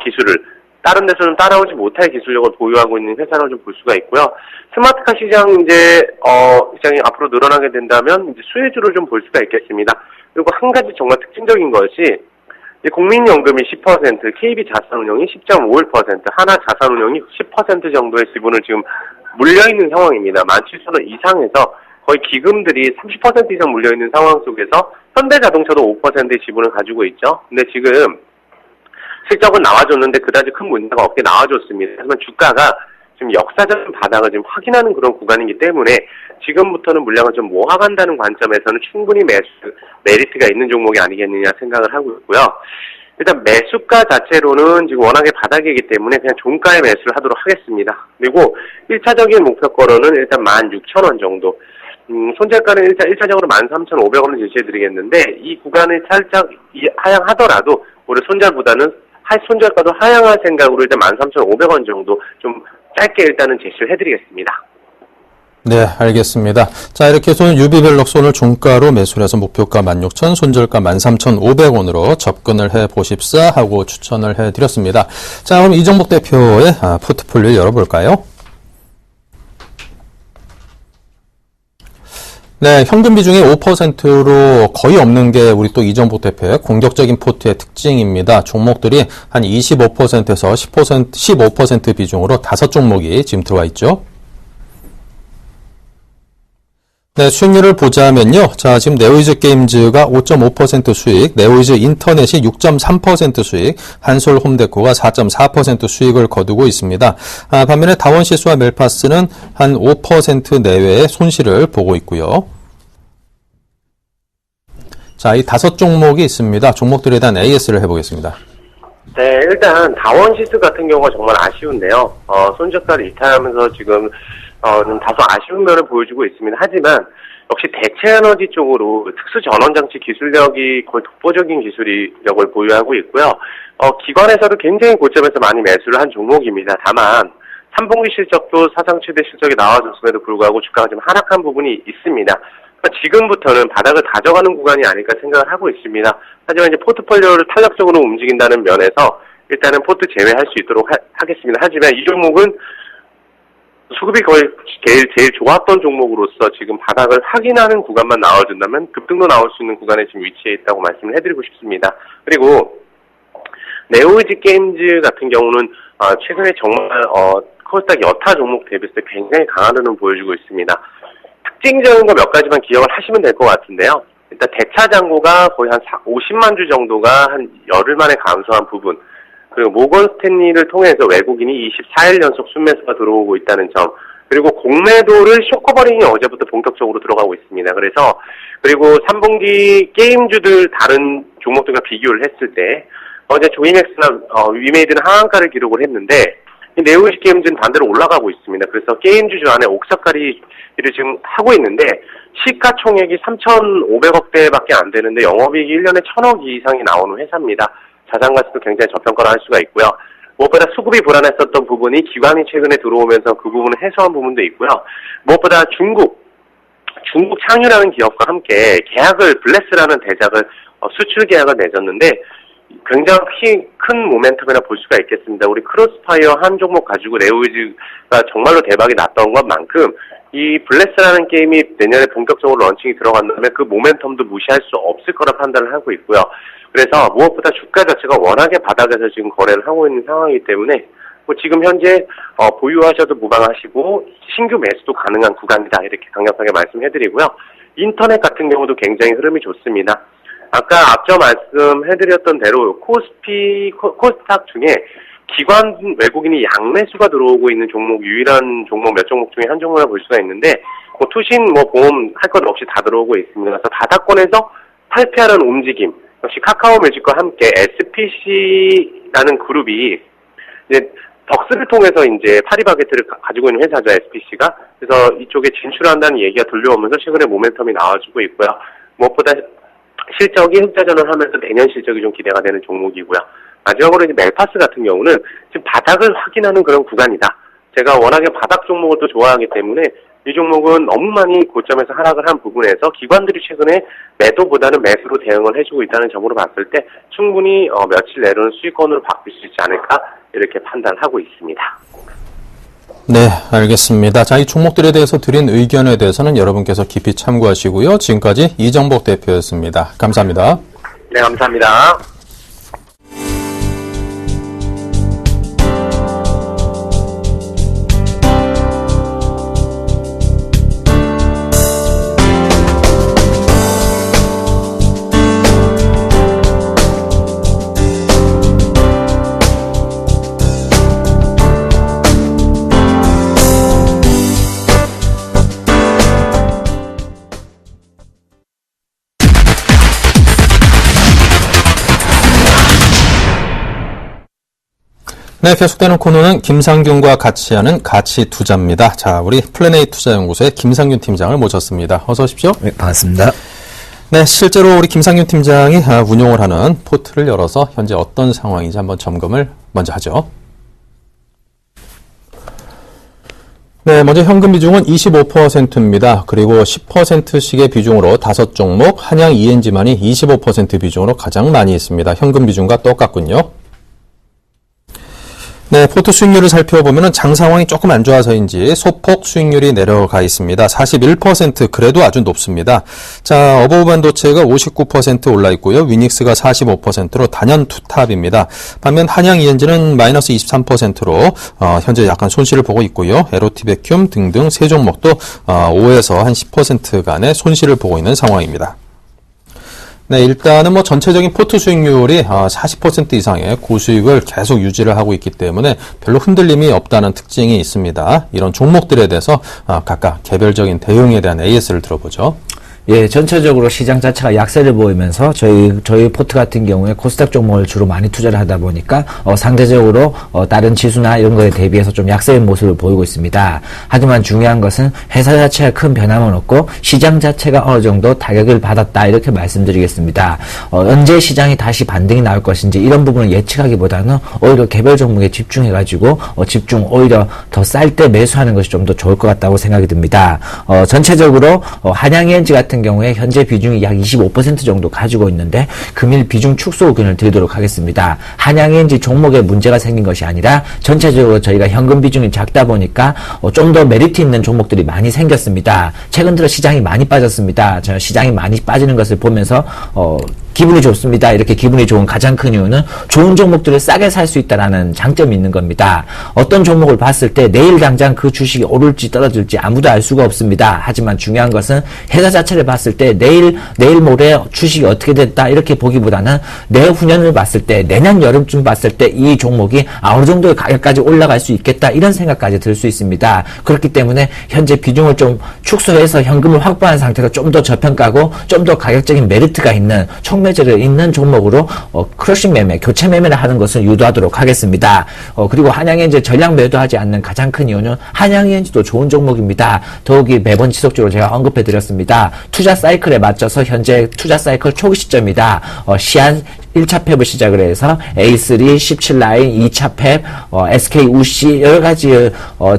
기술을 다른 데서 좀 따라오지 못할 기술력을 보유하고 있는 회사로 좀 볼 수가 있고요. 스마트카 시장이 앞으로 늘어나게 된다면 이제 수혜주를 좀 볼 수가 있겠습니다. 그리고 한 가지 정말 특징적인 것이 국민연금이 10%, KB자산운용이 10.51%, 하나자산운용이 10% 정도의 지분을 지금 물려있는 상황입니다. 17,000원 이상에서 거의 기금들이 30% 이상 물려있는 상황 속에서 현대자동차도 5%의 지분을 가지고 있죠. 근데 지금 실적은 나와줬는데 그다지 큰 문제가 없게 나와줬습니다. 하지만 주가가 지금 역사적인 바닥을 지금 확인하는 그런 구간이기 때문에 지금부터는 물량을 좀 모아간다는 관점에서는 충분히 메리트가 있는 종목이 아니겠느냐 생각을 하고 있고요. 일단 매수가 자체로는 지금 워낙에 바닥이기 때문에 그냥 종가에 매수를 하도록 하겠습니다. 그리고 1차적인 목표가로는 일단 16,000원 정도. 손절가는 일단 1차적으로 13,500원을 제시해드리겠는데 이 구간을 살짝 하향하더라도 올해 손절보다는 손절가도 하향할 생각으로 일단 13,500원 정도 좀 짧게 일단은 제시를 해드리겠습니다. 네, 알겠습니다. 자, 이렇게 해서 유비벨럭스 오늘 종가로 매수를 해서 목표가 16,000, 손절가 13,500원으로 접근을 해 보십사 하고 추천을 해드렸습니다. 자, 그럼 이정복 대표의 포트폴리오 열어볼까요? 네, 현금 비중이 5%로 거의 없는 게 우리 또 이정복 대표의 공격적인 포트의 특징입니다. 종목들이 한 25%에서 10%, 15% 비중으로 5종목이 지금 들어와 있죠. 네, 수익률을 보자면요. 자, 지금 네오이즈 게임즈가 5.5% 수익, 네오이즈 인터넷이 6.3% 수익, 한솔 홈데코가 4.4% 수익을 거두고 있습니다. 반면에 다원시스와 멜파스는 한 5% 내외의 손실을 보고 있고요. 자, 이 5종목이 있습니다. 종목들에 대한 AS를 해보겠습니다. 네, 일단 다원시스 같은 경우가 정말 아쉬운데요. 손절가를 이탈하면서 지금 좀 다소 아쉬운 면을 보여주고 있습니다. 하지만 역시 대체에너지 쪽으로 특수 전원장치 기술력이 거의 독보적인 기술력을 보유하고 있고요. 기관에서도 굉장히 고점에서 많이 매수를 한 종목입니다. 다만 3분기 실적도 사상 최대 실적이 나와줬음에도 불구하고 주가가 좀 하락한 부분이 있습니다. 지금부터는 바닥을 다져가는 구간이 아닐까 생각을 하고 있습니다. 하지만 이제 포트폴리오를 탄력적으로 움직인다는 면에서 일단은 포트 제외할 수 있도록 하겠습니다. 하지만 이 종목은 수급이 거의 제일 좋았던 종목으로서 지금 바닥을 확인하는 구간만 나와준다면 급등도 나올 수 있는 구간에 지금 위치해 있다고 말씀을 해드리고 싶습니다. 그리고 네오이즈 게임즈 같은 경우는 최근에 정말 코스닥 여타 종목 대비해서 굉장히 강한 흐름을 보여주고 있습니다. 특징적인 거 몇 가지만 기억을 하시면 될 것 같은데요. 일단 대차 잔고가 거의 한 50만 주 정도가 한 열흘 만에 감소한 부분, 그리고 모건 스탠리를 통해서 외국인이 24일 연속 순매수가 들어오고 있다는 점, 그리고 공매도를 쇼커버링이 어제부터 본격적으로 들어가고 있습니다. 그리고 3분기 게임주들 다른 종목들과 비교를 했을 때 어제 조이맥스나 위메이드는 하한가를 기록을 했는데 네오이즈 게임즈는 반대로 올라가고 있습니다. 그래서 게임주주 안에 옥석가리를 지금 하고 있는데 시가총액이 3,500억대밖에 안 되는데 영업이익이 1년에 1,000억 이상이 나오는 회사입니다. 자산가치도 굉장히 저평가를 할 수가 있고요. 무엇보다 수급이 불안했었던 부분이 기관이 최근에 들어오면서 그 부분을 해소한 부분도 있고요. 무엇보다 중국 창유라는 기업과 함께 블레스라는 대작을 수출 계약을 맺었는데 굉장히 큰 모멘텀이라 볼 수가 있겠습니다. 우리 크로스파이어 한 종목 가지고 네오이즈가 정말로 대박이 났던 것만큼 이 블레스라는 게임이 내년에 본격적으로 런칭이 들어간다면 그 모멘텀도 무시할 수 없을 거라 판단을 하고 있고요. 그래서 무엇보다 주가 자체가 워낙에 바닥에서 지금 거래를 하고 있는 상황이기 때문에 지금 현재 보유하셔도 무방하시고 신규 매수도 가능한 구간이다 이렇게 강력하게 말씀해드리고요. 인터넷 같은 경우도 굉장히 흐름이 좋습니다. 아까 앞서 말씀해드렸던 대로 코스닥 중에 기관 외국인이 양매수가 들어오고 있는 종목, 유일한 종목 몇 종목 중에 한 종목이라 볼 수가 있는데 투신 보험 할 것 없이 다 들어오고 있습니다. 그래서 바닥권에서 탈피하는 움직임, 역시 카카오 뮤직과 함께 SPC라는 그룹이 이제 덕스를 통해서 이제 파리바게트를 가지고 있는 회사죠, SPC가. 그래서 이쪽에 진출한다는 얘기가 들려오면서 최근에 모멘텀이 나와주고 있고요. 무엇보다 실적이 흑자전을 하면서 내년 실적이 좀 기대가 되는 종목이고요. 마지막으로 이제 멜파스 같은 경우는 지금 바닥을 확인하는 그런 구간이다. 제가 워낙에 바닥 종목을 또 좋아하기 때문에 이 종목은 너무 많이 고점에서 하락을 한 부분에서 기관들이 최근에 매도보다는 매수로 대응을 해주고 있다는 점으로 봤을 때 충분히 며칠 내로는 수익권으로 바뀔 수 있지 않을까 이렇게 판단하고 있습니다. 네, 알겠습니다. 자, 이 종목들에 대해서 드린 의견에 대해서는 여러분께서 깊이 참고하시고요. 지금까지 이정복 대표였습니다. 감사합니다. 네, 감사합니다. 네, 계속되는 코너는 김상균과 같이 하는 가치 투자입니다. 자, 우리 플래네이 투자연구소의 김상균 팀장을 모셨습니다. 어서 오십시오. 네, 반갑습니다. 네, 실제로 우리 김상윤 팀장이 운용을 하는 포트를 열어서 현재 어떤 상황인지 한번 점검을 먼저 하죠. 네, 먼저 현금 비중은 25%입니다. 그리고 10%씩의 비중으로 5종목, 한양 ENG만이 25% 비중으로 가장 많이 있습니다. 현금 비중과 똑같군요. 네, 포트 수익률을 살펴보면 장 상황이 조금 안 좋아서인지 소폭 수익률이 내려가 있습니다. 41% 그래도 아주 높습니다. 자, 어버브 반도체가 59% 올라 있고요. 위닉스가 45%로 단연 투탑입니다. 반면 한양 ENG는 마이너스 23%로 현재 약간 손실을 보고 있고요. 에로티 베큐um 등등 세 종목도 5에서 한 10% 간의 손실을 보고 있는 상황입니다. 네, 일단은 뭐 전체적인 포트 수익률이 40% 이상의 고수익을 계속 유지를 하고 있기 때문에 별로 흔들림이 없다는 특징이 있습니다. 이런 종목들에 대해서 각각 개별적인 대응에 대한 AS를 들어보죠. 예, 전체적으로 시장 자체가 약세를 보이면서 저희 포트 같은 경우에 코스닥 종목을 주로 많이 투자를 하다 보니까 상대적으로 다른 지수나 이런 거에 대비해서 좀 약세의 모습을 보이고 있습니다. 하지만 중요한 것은 회사 자체가 큰 변함은 없고 시장 자체가 어느 정도 타격을 받았다 이렇게 말씀드리겠습니다. 언제 시장이 다시 반등이 나올 것인지 이런 부분을 예측하기보다는 오히려 개별 종목에 집중해가지고 오히려 더 쌀 때 매수하는 것이 좀 더 좋을 것 같다고 생각이 듭니다. 전체적으로 한양엔지 같은 경우에 현재 비중이 약 25% 정도 가지고 있는데 금일 비중 축소 의견을 드리도록 하겠습니다. 한양엔지 종목에 문제가 생긴 것이 아니라 전체적으로 저희가 현금 비중이 작다 보니까 좀 더 메리트 있는 종목들이 많이 생겼습니다. 최근 들어 시장이 많이 빠졌습니다. 시장이 많이 빠지는 것을 보면서 기분이 좋습니다. 이렇게 기분이 좋은 가장 큰 이유는 좋은 종목들을 싸게 살 수 있다는 장점이 있는 겁니다. 어떤 종목을 봤을 때 내일 당장 그 주식이 오를지 떨어질지 아무도 알 수가 없습니다. 하지만 중요한 것은 회사 자체를 봤을 때 내일 모레 주식이 어떻게 됐다 이렇게 보기보다는 내후년을 봤을 때 내년 여름쯤 봤을 때 이 종목이 어느 정도의 가격까지 올라갈 수 있겠다 이런 생각까지 들 수 있습니다. 그렇기 때문에 현재 비중을 좀 축소해서 현금을 확보한 상태가 좀 더 저평가고 좀 더 가격적인 메리트가 있는 총매제를 있는 종목으로 크러싱 매매, 교체 매매를 하는 것을 유도하도록 하겠습니다. 그리고 한양엔지 전량 매도하지 않는 가장 큰 이유는 한양엔지도 좋은 종목입니다. 더욱이 매번 지속적으로 제가 언급해 드렸습니다. 투자 사이클에 맞춰서 현재 투자 사이클 초기 시점이다. 시한 1차 팹을 시작을 해서 A3, 17라인, 2차 팹, SK 우시 여러 가지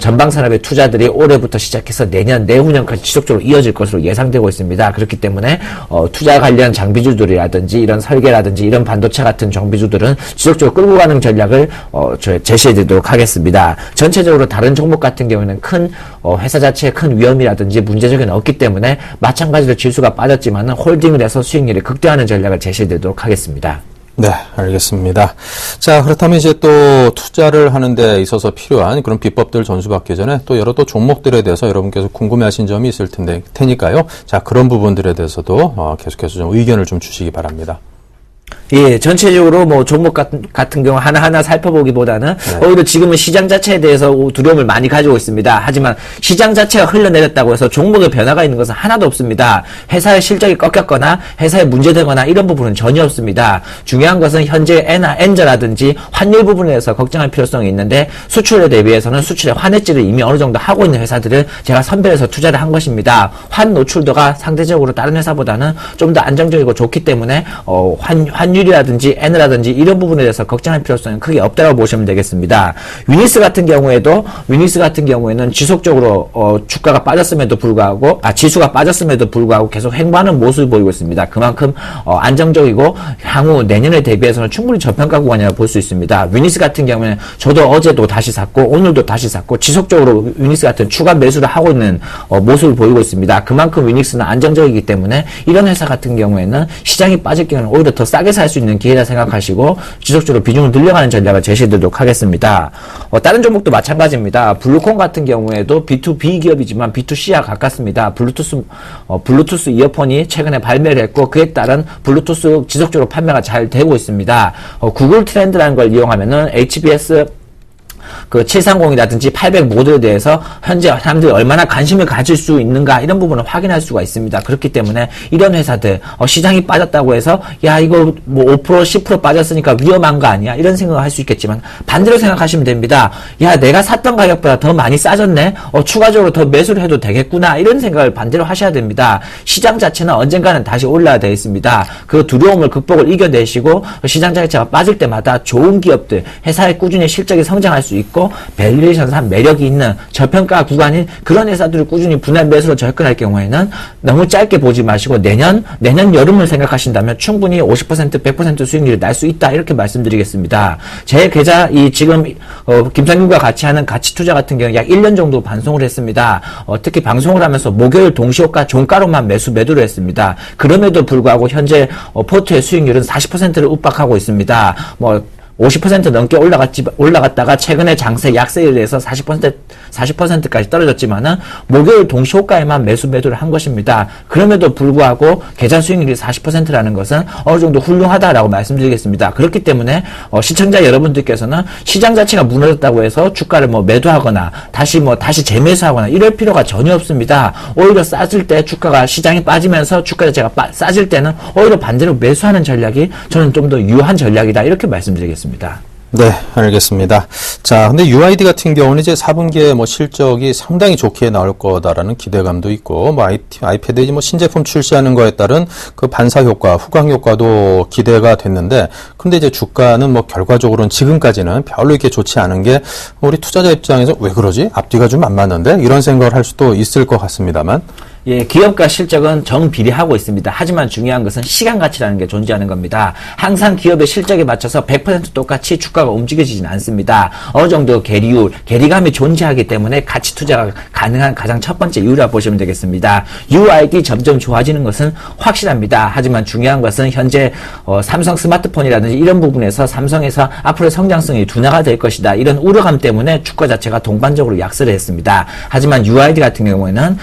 전방산업의 투자들이 올해부터 시작해서 내후년까지 지속적으로 이어질 것으로 예상되고 있습니다. 그렇기 때문에 투자 관련 장비주들이라든지 이런 설계라든지 이런 반도체 같은 정비주들은 지속적으로 끌고 가는 전략을 제시해드리도록 하겠습니다. 전체적으로 다른 종목 같은 경우에는 큰 회사 자체의 큰 위험이라든지 문제적인 없기 때문에 마찬가지로 지수가 빠졌지만 홀딩을 해서 수익률이 극대화하는 전략을 제시해드리도록 하겠습니다. 네, 알겠습니다. 자, 그렇다면 이제 또 투자를 하는 데 있어서 필요한 그런 비법들 전수받기 전에 또 여러 또 종목들에 대해서 여러분께서 궁금해하신 점이 있을 테니까요. 자, 그런 부분들에 대해서도 계속해서 좀 의견을 좀 주시기 바랍니다. 예, 전체적으로 뭐 종목 같은 경우 하나하나 살펴보기보다는 오히려 지금은 시장 자체에 대해서 두려움을 많이 가지고 있습니다. 하지만 시장 자체가 흘러내렸다고 해서 종목의 변화가 있는 것은 하나도 없습니다. 회사의 실적이 꺾였거나 회사에 문제되거나 이런 부분은 전혀 없습니다. 중요한 것은 현재 엔저라든지 환율 부분에서 걱정할 필요성이 있는데 수출에 대비해서는 수출의 환해지를 이미 어느 정도 하고 있는 회사들을 제가 선별해서 투자를 한 것입니다. 환 노출도가 상대적으로 다른 회사보다는 좀 더 안정적이고 좋기 때문에 환율이라든지 엔이라든지 이런 부분에 대해서 걱정할 필요성은 크게 없다고 보시면 되겠습니다. 위닉스 같은 경우에는 지속적으로 주가가 빠졌음에도 불구하고 지수가 빠졌음에도 불구하고 계속 횡보하는 모습을 보이고 있습니다. 그만큼 안정적이고 향후 내년에 대비해서는 충분히 저평가 구간이라고 볼 수 있습니다. 위닉스 같은 경우에는 저도 어제도 다시 샀고 오늘도 다시 샀고 지속적으로 위닉스 같은 추가 매수를 하고 있는 모습을 보이고 있습니다. 그만큼 위닉스는 안정적이기 때문에 이런 회사 같은 경우에는 시장이 빠질 경우는 오히려 더 싸게 살 수 있는 기회라 생각하시고 지속적으로 비중을 늘려가는 전략을 제시해드리도록 하겠습니다. 다른 종목도 마찬가지입니다. 블루콘 같은 경우에도 B2B 기업이지만 B2C와 가깝습니다. 블루투스 이어폰이 최근에 발매를 했고 그에 따른 블루투스 지속적으로 판매가 잘 되고 있습니다. 구글 트렌드라는 걸 이용하면은 HBS 그 730이라든지 800 모델에 대해서 현재 사람들이 얼마나 관심을 가질 수 있는가 이런 부분을 확인할 수가 있습니다. 그렇기 때문에 이런 회사들 시장이 빠졌다고 해서 야 이거 뭐 5% 10% 빠졌으니까 위험한 거 아니야 이런 생각을 할 수 있겠지만 반대로 생각하시면 됩니다. 야 내가 샀던 가격보다 더 많이 싸졌네. 추가적으로 더 매수를 해도 되겠구나 이런 생각을 반대로 하셔야 됩니다. 시장 자체는 언젠가는 다시 올라야 되어 있습니다. 그 두려움을 극복을 이겨내시고 시장 자체가 빠질 때마다 좋은 기업들 회사의 꾸준히 실적이 성장할 수 있고 밸류에이션상 매력이 있는 저평가 구간인 그런 회사들을 꾸준히 분할 매수로 접근할 경우에는 너무 짧게 보지 마시고 내년 여름을 생각하신다면 충분히 50% 100% 수익률을 날 수 있다 이렇게 말씀드리겠습니다. 제 계좌 지금 김상균과 같이 하는 가치 투자 같은 경우 약 1년 정도 방송을 했습니다. 특히 방송을 하면서 목요일 동시호가 종가로만 매도를 했습니다. 그럼에도 불구하고 현재 포트의 수익률은 40%를 욱박하고 있습니다. 50% 넘게 올라갔다가 최근에 장세 약세에 대해서 40%까지 떨어졌지만은 목요일 동시호가에만 매도를 한 것입니다. 그럼에도 불구하고 계좌 수익률이 40%라는 것은 어느 정도 훌륭하다라고 말씀드리겠습니다. 그렇기 때문에 시청자 여러분들께서는 시장 자체가 무너졌다고 해서 주가를 매도하거나 다시 재매수하거나 이럴 필요가 전혀 없습니다. 오히려 싸질 때 주가가 시장이 빠지면서 주가 자체가 싸질 때는 오히려 반대로 매수하는 전략이 저는 좀 더 유효한 전략이다 이렇게 말씀드리겠습니다. 네, 알겠습니다. 자, 근데 UID 같은 경우는 이제 4분기에 실적이 상당히 좋게 나올 거다라는 기대감도 있고, 아이패드 신제품 출시하는 거에 따른 그 반사 효과, 후광 효과도 기대가 됐는데, 근데 이제 주가는 결과적으로는 지금까지는 별로 이렇게 좋지 않은 게, 우리 투자자 입장에서 왜 그러지? 앞뒤가 좀 안 맞는데? 이런 생각을 할 수도 있을 것 같습니다만. 예, 기업과 실적은 정비례하고 있습니다. 하지만 중요한 것은 시간 가치라는 게 존재하는 겁니다. 항상 기업의 실적에 맞춰서 100% 똑같이 주가가 움직여지진 않습니다. 어느 정도 괴리감이 존재하기 때문에 가치 투자가 가능한 가장 첫 번째 이유라 보시면 되겠습니다. UID 점점 좋아지는 것은 확실합니다. 하지만 중요한 것은 현재 삼성 스마트폰이라든지 이런 부분에서 삼성에서 앞으로의 성장성이 둔화가 될 것이다. 이런 우려감 때문에 주가 자체가 동반적으로 약세를 했습니다. 하지만 UID 같은 경우에는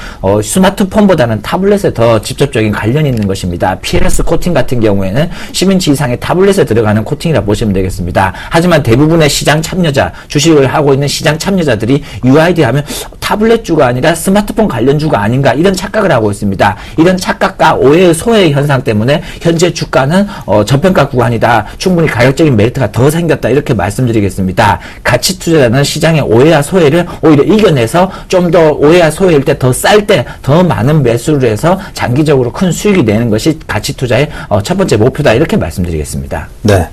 스마트폰보다는 타블렛에 더 직접적인 관련이 있는 것입니다. PLS 코팅 같은 경우에는 10인치 이상의 타블렛에 들어가는 코팅이라 보시면 되겠습니다. 하지만 대부분의 시장 참여자, 주식을 하고 있는 시장 참여자들이 UID 하면 타블렛주가 아니라 스마트폰 관련주가 아닌가 이런 착각을 하고 있습니다. 이런 착각과 오해의 소외의 현상 때문에 현재 주가는 저평가 구간이다. 충분히 가격적인 메리트가 더 생겼다. 이렇게 말씀드리겠습니다. 가치 투자자는 시장의 오해와 소외를 오히려 이겨내서 좀 더 오해와 소외일 때 더 쌀 때 더 많은 매수를 해서 장기적으로 큰 수익이 내는 것이 가치 투자의 첫 번째 목표다. 이렇게 말씀드리겠습니다. 네.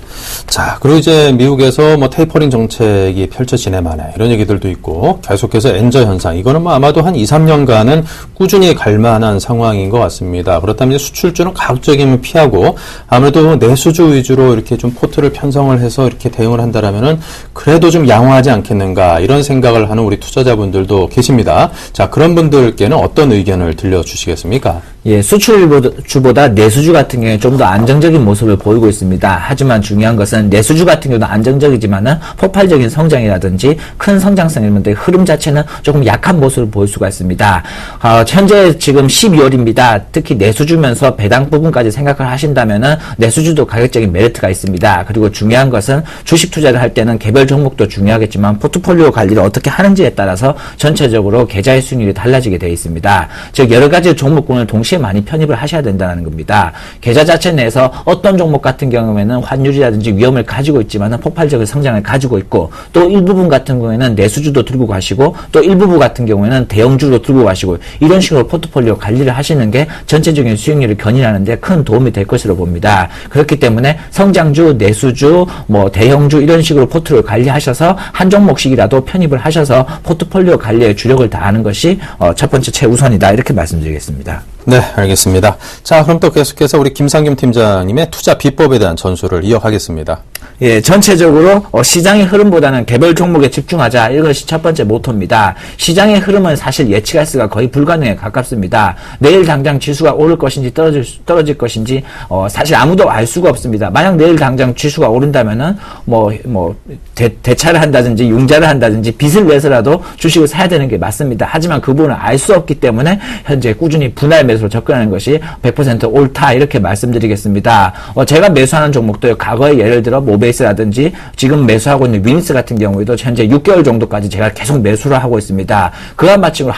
자, 그리고 이제 미국에서 테이퍼링 정책이 펼쳐지네 마네 이런 얘기들도 있고 계속해서 엔저 현상 이거는 아마도 한 2, 3년간은 꾸준히 갈 만한 상황인 것 같습니다. 그렇다면 이제 수출주는 가급적이면 피하고 아무래도 내수주 위주로 이렇게 좀 포트를 편성을 해서 이렇게 대응을 한다라면은 그래도 좀 양호하지 않겠는가 이런 생각을 하는 우리 투자자분들도 계십니다. 자, 그런 분들께는 어떤 의견을 들려주시겠습니까? 예, 수출주보다 내수주 같은 경우에 좀 더 안정적인 모습을 보이고 있습니다. 하지만 중요한 것은 내수주 같은 경우도 안정적이지만은 폭발적인 성장이라든지 큰 성장성이라든지 흐름 자체는 조금 약한 모습을 보일 수가 있습니다. 현재 지금 12월입니다. 특히 내수주면서 배당 부분까지 생각을 하신다면은 내수주도 가격적인 메리트가 있습니다. 그리고 중요한 것은 주식 투자를 할 때는 개별 종목도 중요하겠지만 포트폴리오 관리를 어떻게 하는지에 따라서 전체적으로 계좌의 수익률이 달라지게 되어 있습니다. 즉 여러 가지 종목군을 동시에 많이 편입을 하셔야 된다는 겁니다. 계좌 자체 내에서 어떤 종목 같은 경우에는 환율이라든지 위험을 가지고 있지만은 폭발적인 성장을 가지고 있고 또 일부분 같은 경우에는 내수주도 들고 가시고 또 일부분 같은 경우에는 대형주로 들고 가시고 이런 식으로 포트폴리오 관리를 하시는 게 전체적인 수익률을 견인하는 데 큰 도움이 될 것으로 봅니다. 그렇기 때문에 성장주, 내수주, 대형주 이런 식으로 포트를 관리하셔서 한 종목씩이라도 편입을 하셔서 포트폴리오 관리에 주력을 다하는 것이 첫 번째 최우선이다. 이렇게 말씀드리겠습니다. 네, 알겠습니다. 자, 그럼 또 계속해서 우리 김상겸 팀장님의 투자 비법에 대한 전수를 이어가겠습니다. 예, 전체적으로 시장의 흐름보다는 개별 종목에 집중하자. 이것이 첫 번째 모토입니다. 시장의 흐름은 사실 예측할 수가 거의 불가능에 가깝습니다. 내일 당장 지수가 오를 것인지 떨어질 것인지 사실 아무도 알 수가 없습니다. 만약 내일 당장 지수가 오른다면은 대차를 한다든지 융자를 한다든지 빚을 내서라도 주식을 사야 되는 게 맞습니다. 하지만 그 부분을 알 수 없기 때문에 현재 꾸준히 분할 매수로 접근하는 것이 100% 옳다 이렇게 말씀드리겠습니다. 제가 매수하는 종목도 과거에 예를 들어 모베이스라든지 지금 매수하고 있는 위니스 같은 경우에도 현재 6개월 정도까지 제가 계속 매수를 하고 있습니다. 그와 마찬가지로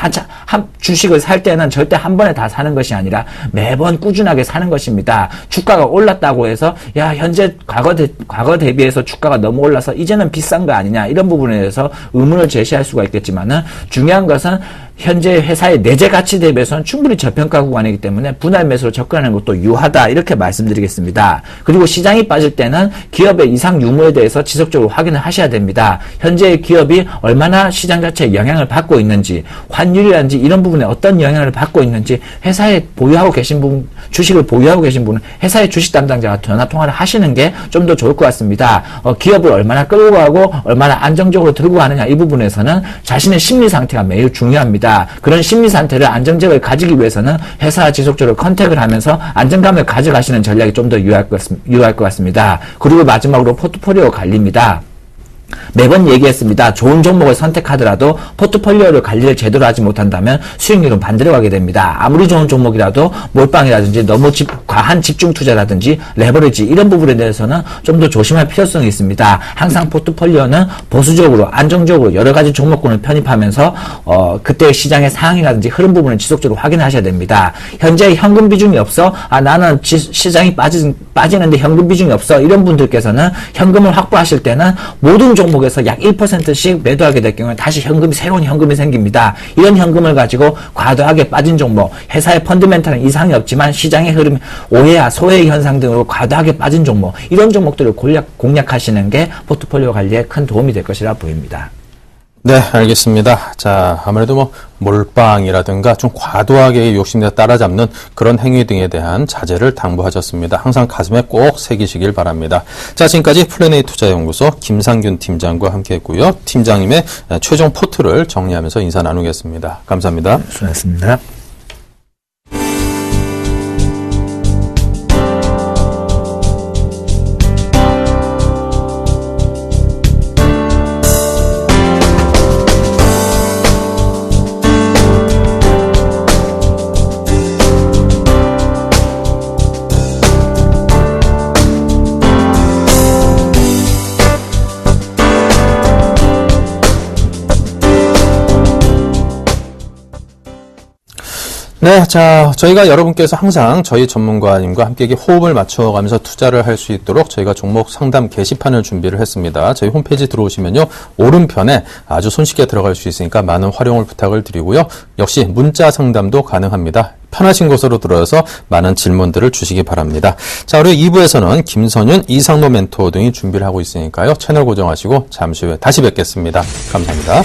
한 주식을 살 때는 절대 한 번에 다 사는 것이 아니라 매번 꾸준하게 사는 것입니다. 주가가 올랐다고 해서 야 현재 과거 대비해서 주가가 너무 올라서 이제는 비싼 거 아니냐 이런 부분에 대해서 의문을 제시할 수가 있겠지만은 중요한 것은 현재 회사의 내재 가치 대비해서는 충분히 저평가 구간이기 때문에 분할 매수로 접근하는 것도 유하다 이렇게 말씀드리겠습니다. 그리고 시장이 빠질 때는 기업의 이상 유무에 대해서 지속적으로 확인을 하셔야 됩니다. 현재 기업이 얼마나 시장 자체에 영향을 받고 있는지, 환율이라든지 이런 부분에 어떤 영향을 받고 있는지 회사에 보유하고 계신 분, 주식을 보유하고 계신 분은 회사의 주식 담당자와 전화 통화를 하시는 게 좀 더 좋을 것 같습니다. 기업을 얼마나 끌고 가고 얼마나 안정적으로 들고 가느냐 이 부분에서는 자신의 심리 상태가 매우 중요합니다. 그런 심리 상태를 안정적으로 가지기 위해서는 회사와 지속적으로 컨택을 하면서 안정감을 가져가시는 전략이 좀 더 유효할 것 같습니다. 그리고 마지막으로 포트폴리오 관리입니다. 매번 얘기했습니다. 좋은 종목을 선택하더라도 포트폴리오를 관리를 제대로 하지 못한다면 수익률은 반대로 가게 됩니다. 아무리 좋은 종목이라도 몰빵이라든지 너무 과한 집중 투자라든지 레버리지 이런 부분에 대해서는 좀 더 조심할 필요성이 있습니다. 항상 포트폴리오는 보수적으로 안정적으로 여러 가지 종목군을 편입하면서 그때 시장의 상황이라든지 흐름 부분을 지속적으로 확인하셔야 됩니다. 현재 현금 비중이 없어 나는 시장이 빠지는데 현금 비중이 없어 이런 분들께서는 현금을 확보하실 때는 모든 종목에서 약 1%씩 매도하게 될 경우에 다시 새로운 현금이 생깁니다. 이런 현금을 가지고 과도하게 빠진 종목, 회사의 펀드멘탈은 이상이 없지만 시장의 흐름, 오해와 소외 현상 등으로 과도하게 빠진 종목, 이런 종목들을 공략하시는 게 포트폴리오 관리에 큰 도움이 될 것이라 보입니다. 네, 알겠습니다. 자, 아무래도 몰빵이라든가 좀 과도하게 욕심내 따라잡는 그런 행위 등에 대한 자제를 당부하셨습니다. 항상 가슴에 꼭 새기시길 바랍니다. 자, 지금까지 플래닛 투자연구소 김상균 팀장과 함께 했고요. 팀장님의 최종 포트를 정리하면서 인사 나누겠습니다. 감사합니다. 수고하셨습니다. 네, 자, 저희가 여러분께서 항상 저희 전문가님과 함께 호흡을 맞춰가면서 투자를 할 수 있도록 저희가 종목 상담 게시판을 준비를 했습니다. 저희 홈페이지 들어오시면요, 오른편에 아주 손쉽게 들어갈 수 있으니까 많은 활용을 부탁을 드리고요. 역시 문자 상담도 가능합니다. 편하신 곳으로 들어와서 많은 질문들을 주시기 바랍니다. 자, 그리고 2부에서는 김선윤, 이상로 멘토 등이 준비를 하고 있으니까요. 채널 고정하시고 잠시 후에 다시 뵙겠습니다. 감사합니다.